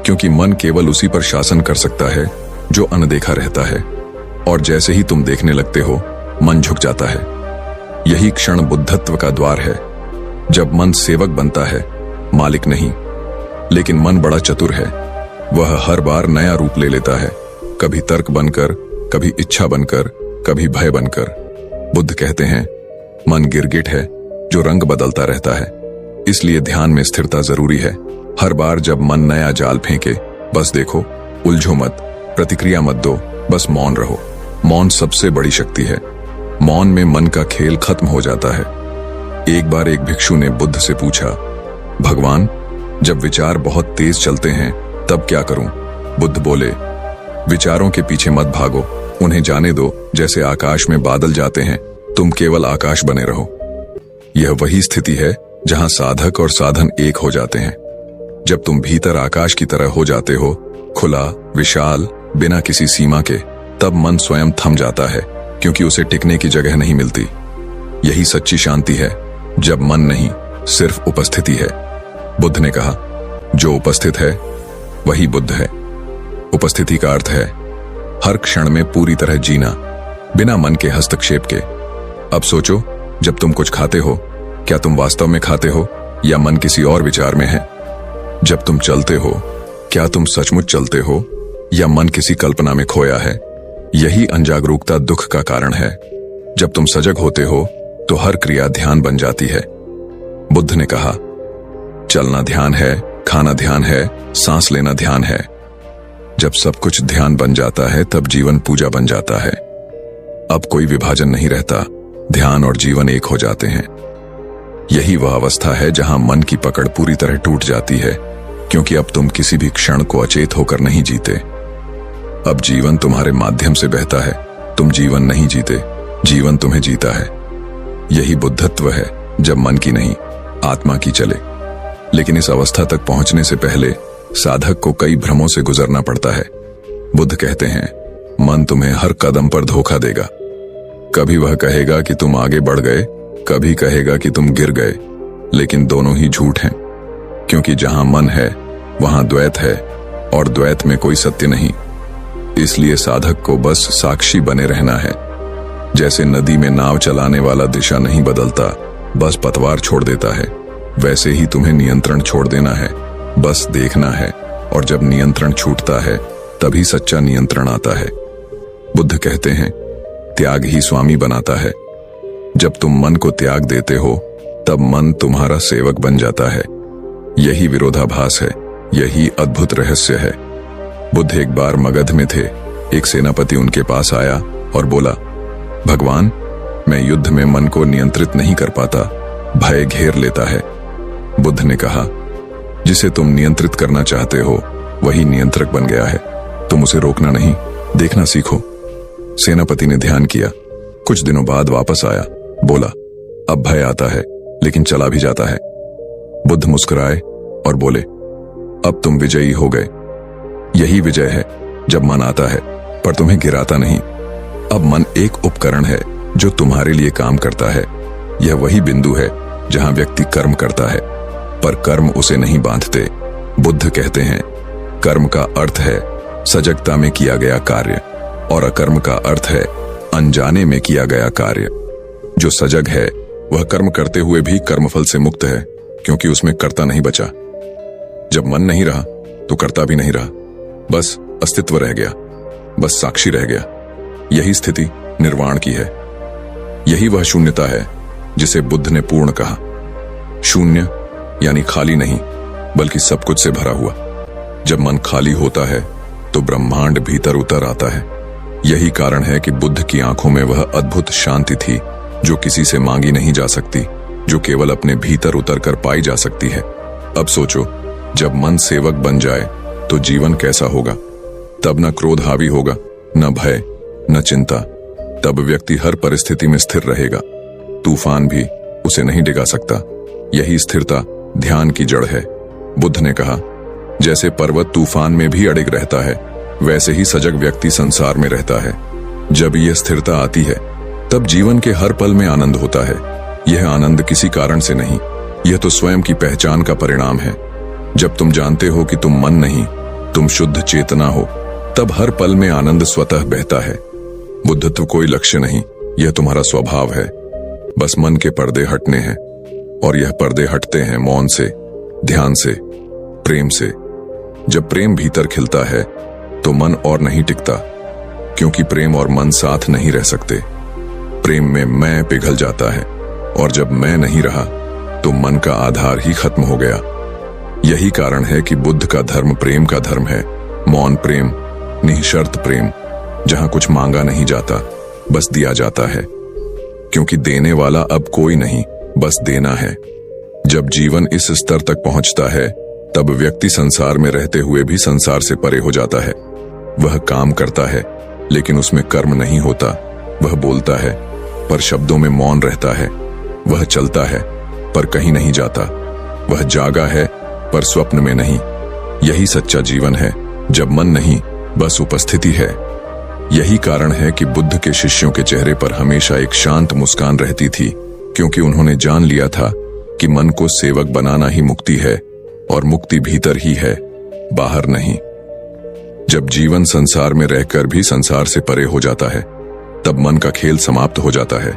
क्योंकि मन केवल उसी पर शासन कर सकता है जो अनदेखा रहता है। और जैसे ही तुम देखने लगते हो, मन झुक जाता है। यही क्षण बुद्धत्व का द्वार है, जब मन सेवक बनता है, मालिक नहीं। लेकिन मन बड़ा चतुर है, वह हर बार नया रूप ले लेता है, कभी तर्क बनकर, कभी इच्छा बनकर, कभी भय बनकर। बुद्ध कहते हैं, मन गिरगिट है जो रंग बदलता रहता है, इसलिए ध्यान में स्थिरता जरूरी है। हर बार जब मन नया जाल फेंके, बस देखो, उलझो मत, प्रतिक्रिया मत दो, बस मौन रहो। मौन सबसे बड़ी शक्ति है। मौन में मन का खेल खत्म हो जाता है। एक बार एक भिक्षु ने बुद्ध से पूछा, भगवान, जब विचार बहुत तेज चलते हैं तब क्या करूं? बुद्ध बोले, विचारों के पीछे मत भागो, उन्हें जाने दो। जैसे आकाश में बादल जाते हैं, तुम केवल आकाश बने रहो। यह वही स्थिति है जहां साधक और साधन एक हो जाते हैं। जब तुम भीतर आकाश की तरह हो जाते हो, खुला, विशाल, बिना किसी सीमा के, तब मन स्वयं थम जाता है, क्योंकि उसे टिकने की जगह नहीं मिलती। यही सच्ची शांति है, जब मन नहीं, सिर्फ उपस्थिति है। बुद्ध ने कहा, जो उपस्थित है वही बुद्ध है। उपस्थिति का अर्थ है हर क्षण में पूरी तरह जीना, बिना मन के हस्तक्षेप के। अब सोचो, जब तुम कुछ खाते हो, क्या तुम वास्तव में खाते हो या मन किसी और विचार में है? जब तुम चलते हो, क्या तुम सचमुच चलते हो या मन किसी कल्पना में खोया है? यही अनजागरूकता दुख का कारण है। जब तुम सजग होते हो तो हर क्रिया ध्यान बन जाती है। बुद्ध ने कहा, चलना ध्यान है, खाना ध्यान है, सांस लेना ध्यान है। जब सब कुछ ध्यान बन जाता है, तब जीवन पूजा बन जाता है। अब कोई विभाजन नहीं रहता, ध्यान और जीवन एक हो जाते हैं। यही वह अवस्था है जहां मन की पकड़ पूरी तरह टूट जाती है, क्योंकि अब तुम किसी भी क्षण को अचेत होकर नहीं जीते। अब जीवन तुम्हारे माध्यम से बहता है, तुम जीवन नहीं जीते, जीवन तुम्हें जीता है। यही बुद्धत्व है, जब मन की नहीं, आत्मा की चले। लेकिन इस अवस्था तक पहुंचने से पहले साधक को कई भ्रमों से गुजरना पड़ता है। बुद्ध कहते हैं, मन तुम्हें हर कदम पर धोखा देगा। कभी वह कहेगा कि तुम आगे बढ़ गए, कभी कहेगा कि तुम गिर गए, लेकिन दोनों ही झूठ हैं, क्योंकि जहां मन है वहां द्वैत है, और द्वैत में कोई सत्य नहीं। इसलिए साधक को बस साक्षी बने रहना है। जैसे नदी में नाव चलाने वाला दिशा नहीं बदलता, बस पतवार छोड़ देता है, वैसे ही तुम्हें नियंत्रण छोड़ देना है, बस देखना है। और जब नियंत्रण छूटता है, तभी सच्चा नियंत्रण आता है। बुद्ध कहते हैं, त्याग ही स्वामी बनाता है। जब तुम मन को त्याग देते हो, तब मन तुम्हारा सेवक बन जाता है। यही विरोधाभास है, यही अद्भुत रहस्य है। बुद्ध एक बार मगध में थे। एक सेनापति उनके पास आया और बोला, भगवान, मैं युद्ध में मन को नियंत्रित नहीं कर पाता, भय घेर लेता है। बुद्ध ने कहा, जिसे तुम नियंत्रित करना चाहते हो वही नियंत्रक बन गया है, तुम उसे रोकना नहीं, देखना सीखो। सेनापति ने ध्यान किया, कुछ दिनों बाद वापस आया, बोला, अब भय आता है, लेकिन चला भी जाता है। बुद्ध मुस्कुराए और बोले, अब तुम विजयी हो गए। यही विजय है जब मन आता है पर तुम्हें गिराता नहीं। अब मन एक उपकरण है जो तुम्हारे लिए काम करता है। यह वही बिंदु है जहां व्यक्ति कर्म करता है पर कर्म उसे नहीं बांधते। बुद्ध कहते हैं कर्म का अर्थ है सजगता में किया गया कार्य और अकर्म का अर्थ है अनजाने में किया गया कार्य। जो सजग है वह कर्म करते हुए भी कर्मफल से मुक्त है क्योंकि उसमें कर्ता नहीं बचा। जब मन नहीं रहा तो कर्ता भी नहीं रहा, बस अस्तित्व रह गया, बस साक्षी रह गया। यही स्थिति निर्वाण की है। यही वह शून्यता है जिसे बुद्ध ने पूर्ण कहा। शून्य यानी खाली नहीं बल्कि सब कुछ से भरा हुआ। जब मन खाली होता है तो ब्रह्मांड भीतर उतर आता है। यही कारण है कि बुद्ध की आंखों में वह अद्भुत शांति थी जो किसी से मांगी नहीं जा सकती, जो केवल अपने भीतर उतर कर पाई जा सकती है। अब सोचो, जब मन सेवक बन जाए तो जीवन कैसा होगा। तब न क्रोध हावी होगा, न भय, न चिंता। तब व्यक्ति हर परिस्थिति में स्थिर रहेगा। तूफान भी उसे नहीं डिगा सकता। यही स्थिरता ध्यान की जड़ है। बुद्ध ने कहा, जैसे पर्वत तूफान में भी अडिग रहता है, वैसे ही सजग व्यक्ति संसार में रहता है। जब यह स्थिरता आती है तब जीवन के हर पल में आनंद होता है। यह आनंद किसी कारण से नहीं, यह तो स्वयं की पहचान का परिणाम है। जब तुम जानते हो कि तुम मन नहीं, तुम शुद्ध चेतना हो, तब हर पल में आनंद स्वतः बहता है। बुद्धत्व कोई लक्ष्य नहीं, यह तुम्हारा स्वभाव है। बस मन के पर्दे हटने हैं और यह पर्दे हटते हैं मौन से, ध्यान से, प्रेम से। जब प्रेम भीतर खिलता है तो मन और नहीं टिकता, क्योंकि प्रेम और मन साथ नहीं रह सकते। प्रेम में मैं पिघल जाता है और जब मैं नहीं रहा तो मन का आधार ही खत्म हो गया। यही कारण है कि बुद्ध का धर्म प्रेम का धर्म है। मौन प्रेम, निःशर्त प्रेम, जहां कुछ मांगा नहीं जाता, बस दिया जाता है। क्योंकि देने वाला अब कोई नहीं, बस देना है। जब जीवन इस स्तर तक पहुंचता है तब व्यक्ति संसार में रहते हुए भी संसार से परे हो जाता है। वह काम करता है लेकिन उसमें कर्म नहीं होता। वह बोलता है पर शब्दों में मौन रहता है। वह चलता है पर कहीं नहीं जाता। वह जागा है पर स्वप्न में नहीं। यही सच्चा जीवन है, जब मन नहीं, बस उपस्थिति है। यही कारण है कि बुद्ध के शिष्यों के चेहरे पर हमेशा एक शांत मुस्कान रहती थी, क्योंकि उन्होंने जान लिया था कि मन को सेवक बनाना ही मुक्ति है और मुक्ति भीतर ही है, बाहर नहीं। जब जीवन संसार में रहकर भी संसार से परे हो जाता है तब मन का खेल समाप्त हो जाता है।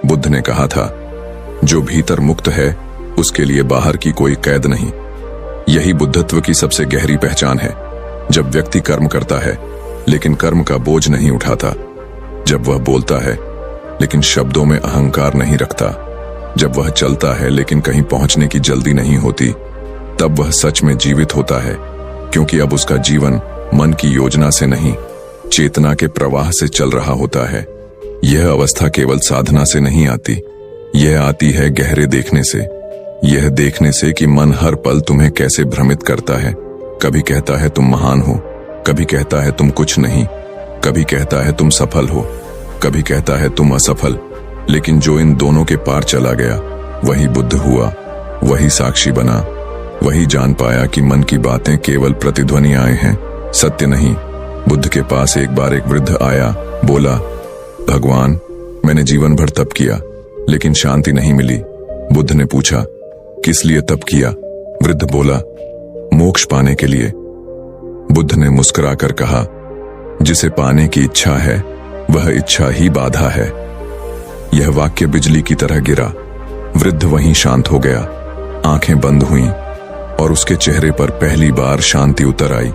बुद्ध ने कहा था, जो भीतर मुक्त है उसके लिए बाहर की कोई कैद नहीं। यही बुद्धत्व की सबसे गहरी पहचान है। जब व्यक्ति कर्म करता है लेकिन कर्म का बोझ नहीं उठाता, जब वह बोलता है लेकिन शब्दों में अहंकार नहीं रखता, जब वह चलता है लेकिन कहीं पहुंचने की जल्दी नहीं होती, तब वह सच में जीवित होता है। क्योंकि अब उसका जीवन मन की योजना से नहीं, चेतना के प्रवाह से चल रहा होता है। यह अवस्था केवल साधना से नहीं आती, यह आती है गहरे देखने से। यह देखने से कि मन हर पल तुम्हें कैसे भ्रमित करता है। कभी कहता है तुम महान हो, कभी कहता है तुम कुछ नहीं, कभी कहता है तुम सफल हो, कभी कहता है तुम असफल। लेकिन जो इन दोनों के पार चला गया वही बुद्ध हुआ, वही साक्षी बना, वही जान पाया कि मन की बातें केवल प्रतिध्वनि आए हैं, सत्य नहीं। बुद्ध के पास एक बार एक वृद्ध आया, बोला, भगवान, मैंने जीवन भर तप किया लेकिन शांति नहीं मिली। बुद्ध ने पूछा, किस लिए तप किया? वृद्ध बोला, मोक्ष पाने के लिए। बुद्ध ने मुस्कुराकर कहा, जिसे पाने की इच्छा है वह इच्छा ही बाधा है। यह वाक्य बिजली की तरह गिरा। वृद्ध वहीं शांत हो गया, आंखें बंद हुईं और उसके चेहरे पर पहली बार शांति उतर आई,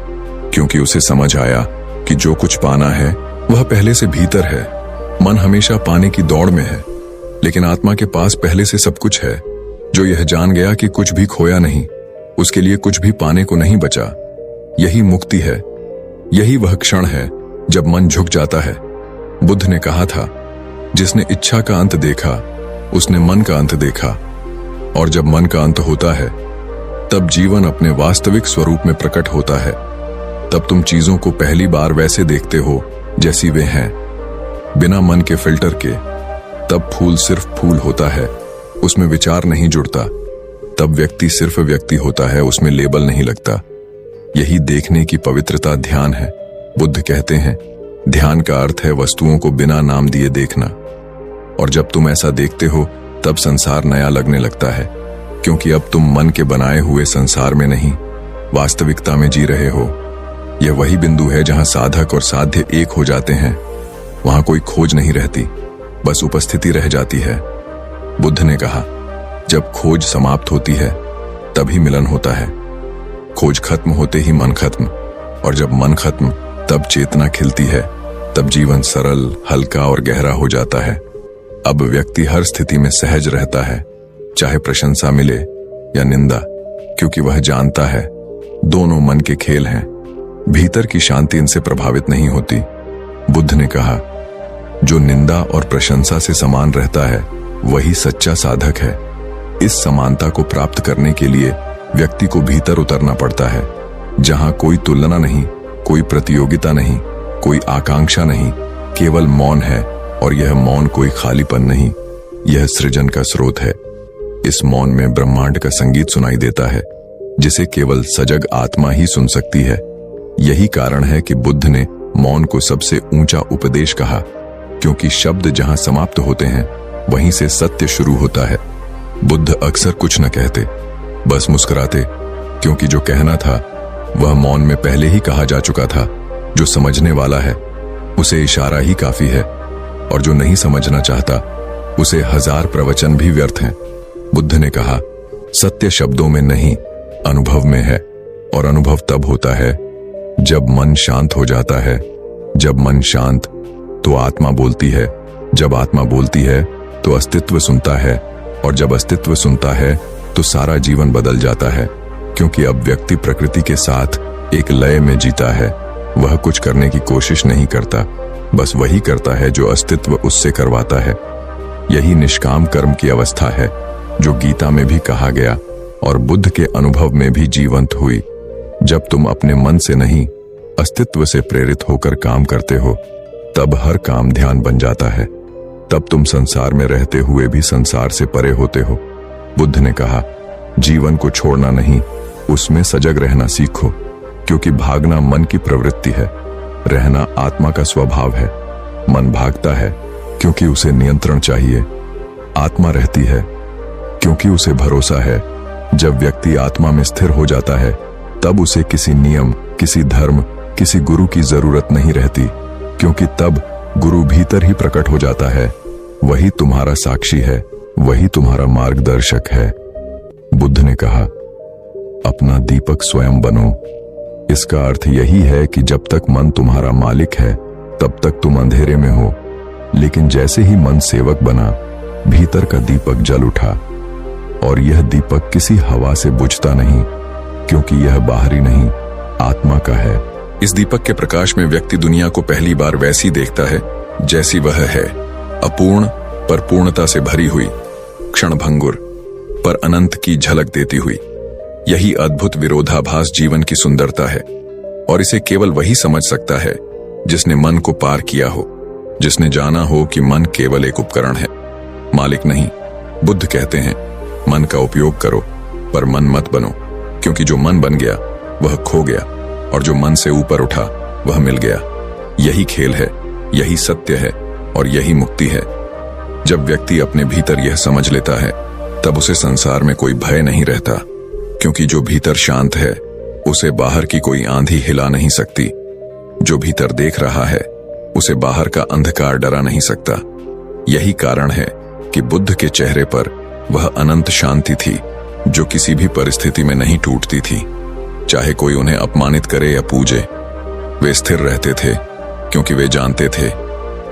क्योंकि उसे समझ आया कि जो कुछ पाना है वह पहले से भीतर है। मन हमेशा पाने की दौड़ में है, लेकिन आत्मा के पास पहले से सब कुछ है। जो यह जान गया कि कुछ भी खोया नहीं, उसके लिए कुछ भी पाने को नहीं बचा। यही मुक्ति है। यही वह क्षण है जब मन झुक जाता है। बुद्ध ने कहा था, जिसने इच्छा का अंत देखा उसने मन का अंत देखा। और जब मन का अंत होता है तब जीवन अपने वास्तविक स्वरूप में प्रकट होता है। तब तुम चीजों को पहली बार वैसे देखते हो जैसी वे हैं, बिना मन के फिल्टर के। तब फूल सिर्फ फूल होता है, उसमें विचार नहीं जुड़ता। तब व्यक्ति सिर्फ व्यक्ति होता है, उसमें लेबल नहीं लगता। यही देखने की पवित्रता ध्यान है। बुद्ध कहते हैं, ध्यान का अर्थ है वस्तुओं को बिना नाम दिए देखना। और जब तुम ऐसा देखते हो तब संसार नया लगने लगता है, क्योंकि अब तुम मन के बनाए हुए संसार में नहीं, वास्तविकता में जी रहे हो। यह वही बिंदु है जहां साधक और साध्य एक हो जाते हैं। वहां कोई खोज नहीं रहती, बस उपस्थिति रह जाती है। बुद्ध ने कहा, जब खोज समाप्त होती है तभी मिलन होता है। खोज खत्म होते ही मन खत्म, और जब मन खत्म तब चेतना खिलती है। तब जीवन सरल, हल्का और गहरा हो जाता है। अब व्यक्ति हर स्थिति में सहज रहता है, चाहे प्रशंसा मिले या निंदा, क्योंकि वह जानता है दोनों मन के खेल हैं। भीतर की शांति इनसे प्रभावित नहीं होती। बुद्ध ने कहा, जो निंदा और प्रशंसा से समान रहता है वही सच्चा साधक है। इस समानता को प्राप्त करने के लिए व्यक्ति को भीतर उतरना पड़ता है, जहां कोई तुलना नहीं, कोई प्रतियोगिता नहीं, कोई आकांक्षा नहीं, केवल मौन है। और यह मौन कोई खालीपन नहीं, यह सृजन का स्रोत है। इस मौन में ब्रह्मांड का संगीत सुनाई देता है, जिसे केवल सजग आत्मा ही सुन सकती है। यही कारण है कि बुद्ध ने मौन को सबसे ऊंचा उपदेश कहा, क्योंकि शब्द जहां समाप्त होते हैं वहीं से सत्य शुरू होता है। बुद्ध अक्सर कुछ न कहते, बस मुस्कुराते, क्योंकि जो कहना था वह मौन में पहले ही कहा जा चुका था। जो समझने वाला है उसे इशारा ही काफी है, और जो नहीं समझना चाहता उसे 1000 प्रवचन भी व्यर्थ हैं। बुद्ध ने कहा, सत्य शब्दों में नहीं, अनुभव में है। और अनुभव तब होता है जब मन शांत हो जाता है। जब मन शांत तो आत्मा बोलती है, जब आत्मा बोलती है तो अस्तित्व सुनता है, और जब अस्तित्व सुनता है तो सारा जीवन बदल जाता है। क्योंकि अब व्यक्ति प्रकृति के साथ एक लय में जीता है। वह कुछ करने की कोशिश नहीं करता, बस वही करता है जो अस्तित्व उससे करवाता है। यही निष्काम कर्म की अवस्था है, जो गीता में भी कहा गया और बुद्ध के अनुभव में भी जीवंत हुई। जब तुम अपने मन से नहीं, अस्तित्व से प्रेरित होकर काम करते हो, तब हर काम ध्यान बन जाता है। तब तुम संसार में रहते हुए भी संसार से परे होते हो। बुद्ध ने कहा, जीवन को छोड़ना नहीं, उसमें सजग रहना सीखो, क्योंकि भागना मन की प्रवृत्ति है, रहना आत्मा का स्वभाव है। मन भागता है क्योंकि उसे नियंत्रण चाहिए, आत्मा रहती है क्योंकि उसे भरोसा है। जब व्यक्ति आत्मा में स्थिर हो जाता है तब उसे किसी नियम, किसी धर्म, किसी गुरु की जरूरत नहीं रहती, क्योंकि तब गुरु भीतर ही प्रकट हो जाता है। वही तुम्हारा साक्षी है, वही तुम्हारा मार्गदर्शक है। बुद्ध ने कहा, अपना दीपक स्वयं बनो। इसका अर्थ यही है कि जब तक मन तुम्हारा मालिक है तब तक तुम अंधेरे में हो, लेकिन जैसे ही मन सेवक बना, भीतर का दीपक जल उठा। और यह दीपक किसी हवा से बुझता नहीं, क्योंकि यह बाहरी नहीं, आत्मा का है। इस दीपक के प्रकाश में व्यक्ति दुनिया को पहली बार वैसी देखता है जैसी वह है, अपूर्ण पर पूर्णता से भरी हुई, क्षणभंगुर पर अनंत की झलक देती हुई। यही अद्भुत विरोधाभास जीवन की सुंदरता है, और इसे केवल वही समझ सकता है जिसने मन को पार किया हो, जिसने जाना हो कि मन केवल एक उपकरण है, मालिक नहीं। बुद्ध कहते हैं, मन का उपयोग करो पर मन मत बनो, क्योंकि जो मन बन गया वह खो गया, और जो मन से ऊपर उठा वह मिल गया। यही खेल है, यही सत्य है, और यही मुक्ति है। जब व्यक्ति अपने भीतर यह समझ लेता है तब उसे संसार में कोई भय नहीं रहता, क्योंकि जो भीतर शांत है उसे बाहर की कोई आंधी हिला नहीं सकती। जो भीतर देख रहा है उसे बाहर का अंधकार डरा नहीं सकता। यही कारण है कि बुद्ध के चेहरे पर वह अनंत शांति थी, जो किसी भी परिस्थिति में नहीं टूटती थी। चाहे कोई उन्हें अपमानित करे या पूजे, वे स्थिर रहते थे, क्योंकि वे जानते थे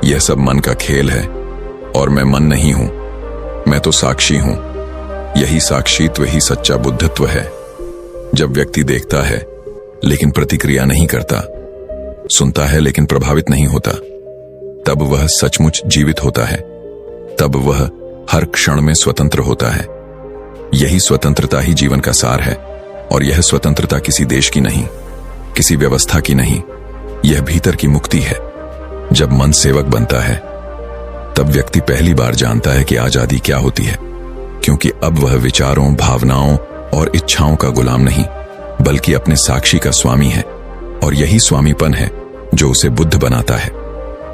यह सब मन का खेल है, और मैं मन नहीं हूं, मैं तो साक्षी हूं। यही साक्षित्व ही सच्चा बुद्धत्व है। जब व्यक्ति देखता है लेकिन प्रतिक्रिया नहीं करता, सुनता है लेकिन प्रभावित नहीं होता, तब वह सचमुच जीवित होता है। तब वह हर क्षण में स्वतंत्र होता है। यही स्वतंत्रता ही जीवन का सार है, और यह स्वतंत्रता किसी देश की नहीं, किसी व्यवस्था की नहीं, यह भीतर की मुक्ति है। जब मन सेवक बनता है तब व्यक्ति पहली बार जानता है कि आजादी क्या होती है, क्योंकि अब वह विचारों, भावनाओं और इच्छाओं का गुलाम नहीं, बल्कि अपने साक्षी का स्वामी है। और यही स्वामीपन है जो उसे बुद्ध बनाता है।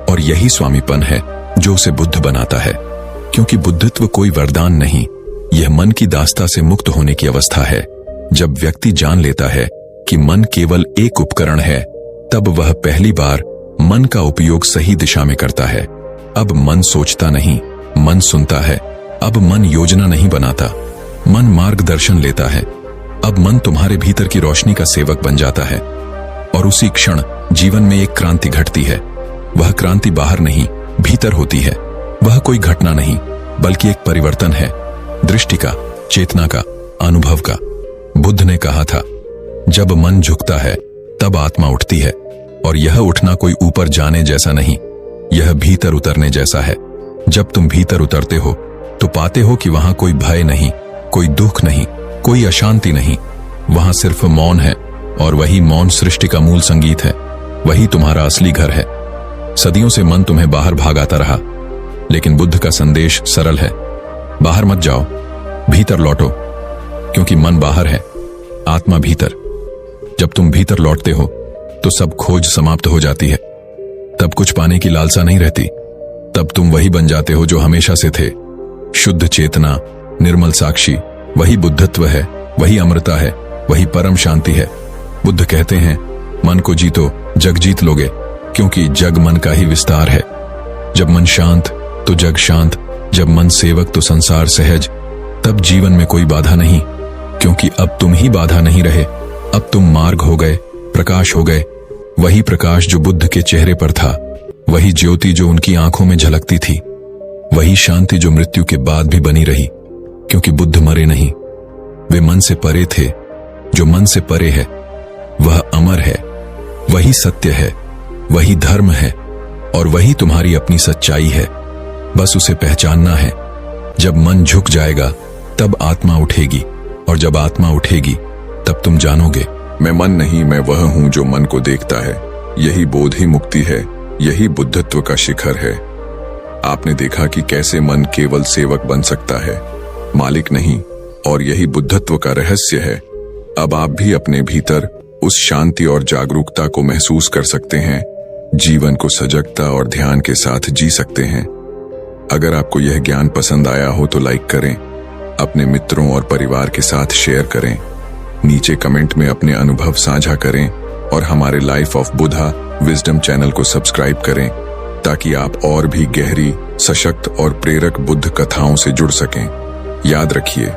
और यही स्वामीपन है जो उसे बुद्ध बनाता है। क्योंकि बुद्धित्व कोई वरदान नहीं, यह मन की दास्ता से मुक्त होने की अवस्था है। जब व्यक्ति जान लेता है कि मन केवल एक उपकरण है, तब वह पहली बार मन का उपयोग सही दिशा में करता है। अब मन सोचता नहीं, मन सुनता है। अब मन योजना नहीं बनाता, मन मार्गदर्शन लेता है। अब मन तुम्हारे भीतर की रोशनी का सेवक बन जाता है। और उसी क्षण जीवन में एक क्रांति घटती है। वह क्रांति बाहर नहीं, भीतर होती है। वह कोई घटना नहीं, बल्कि एक परिवर्तन है, दृष्टि का, चेतना का, अनुभव का। बुद्ध ने कहा था, जब मन झुकता है तब आत्मा उठती है। और यह उठना कोई ऊपर जाने जैसा नहीं, यह भीतर उतरने जैसा है। जब तुम भीतर उतरते हो तो पाते हो कि वहां कोई भय नहीं, कोई दुख नहीं, कोई अशांति नहीं। वहां सिर्फ मौन है। और वही मौन सृष्टि का मूल संगीत है। वही तुम्हारा असली घर है। सदियों से मन तुम्हें बाहर भागाता रहा, लेकिन बुद्ध का संदेश सरल है। बाहर मत जाओ, भीतर लौटो। क्योंकि मन बाहर है, आत्मा भीतर। जब तुम भीतर लौटते हो तो सब खोज समाप्त हो जाती है। तब कुछ पाने की लालसा नहीं रहती। तब तुम वही बन जाते हो जो हमेशा से थे। शुद्ध चेतना, निर्मल साक्षी। वही बुद्धत्व है, वही अमृता है, वही परम शांति है। बुद्ध कहते हैं, मन को जीतो, जग जीत लोगे। क्योंकि जग मन का ही विस्तार है। जब मन शांत तो जग शांत, जब मन सेवक तो संसार सहज। तब जीवन में कोई बाधा नहीं, क्योंकि अब तुम ही बाधा नहीं रहे। अब तुम मार्ग हो गए, प्रकाश हो गए। वही प्रकाश जो बुद्ध के चेहरे पर था, वही ज्योति जो उनकी आंखों में झलकती थी, वही शांति जो मृत्यु के बाद भी बनी रही। क्योंकि बुद्ध मरे नहीं, वे मन से परे थे। जो मन से परे है वह अमर है, वही सत्य है, वही धर्म है, और वही तुम्हारी अपनी सच्चाई है। बस उसे पहचानना है। जब मन झुक जाएगा तब आत्मा उठेगी, और जब आत्मा उठेगी तब तुम जानोगे, मैं मन नहीं, मैं वह हूं जो मन को देखता है। यही बोध ही मुक्ति है, यही बुद्धत्व का शिखर है। आपने देखा कि कैसे मन केवल सेवक बन सकता है, मालिक नहीं। और यही बुद्धत्व का रहस्य है। अब आप भी अपने भीतर उस शांति और जागरूकता को महसूस कर सकते हैं। जीवन को सजगता और ध्यान के साथ जी सकते हैं। अगर आपको यह ज्ञान पसंद आया हो तो लाइक करें, अपने मित्रों और परिवार के साथ शेयर करें, नीचे कमेंट में अपने अनुभव साझा करें और हमारे life of Buddha wisdom channel को सब्सक्राइब करें ताकि आप और भी गहरी, सशक्त और प्रेरक बुद्ध कथाओं से जुड़ सकें। याद रखिए,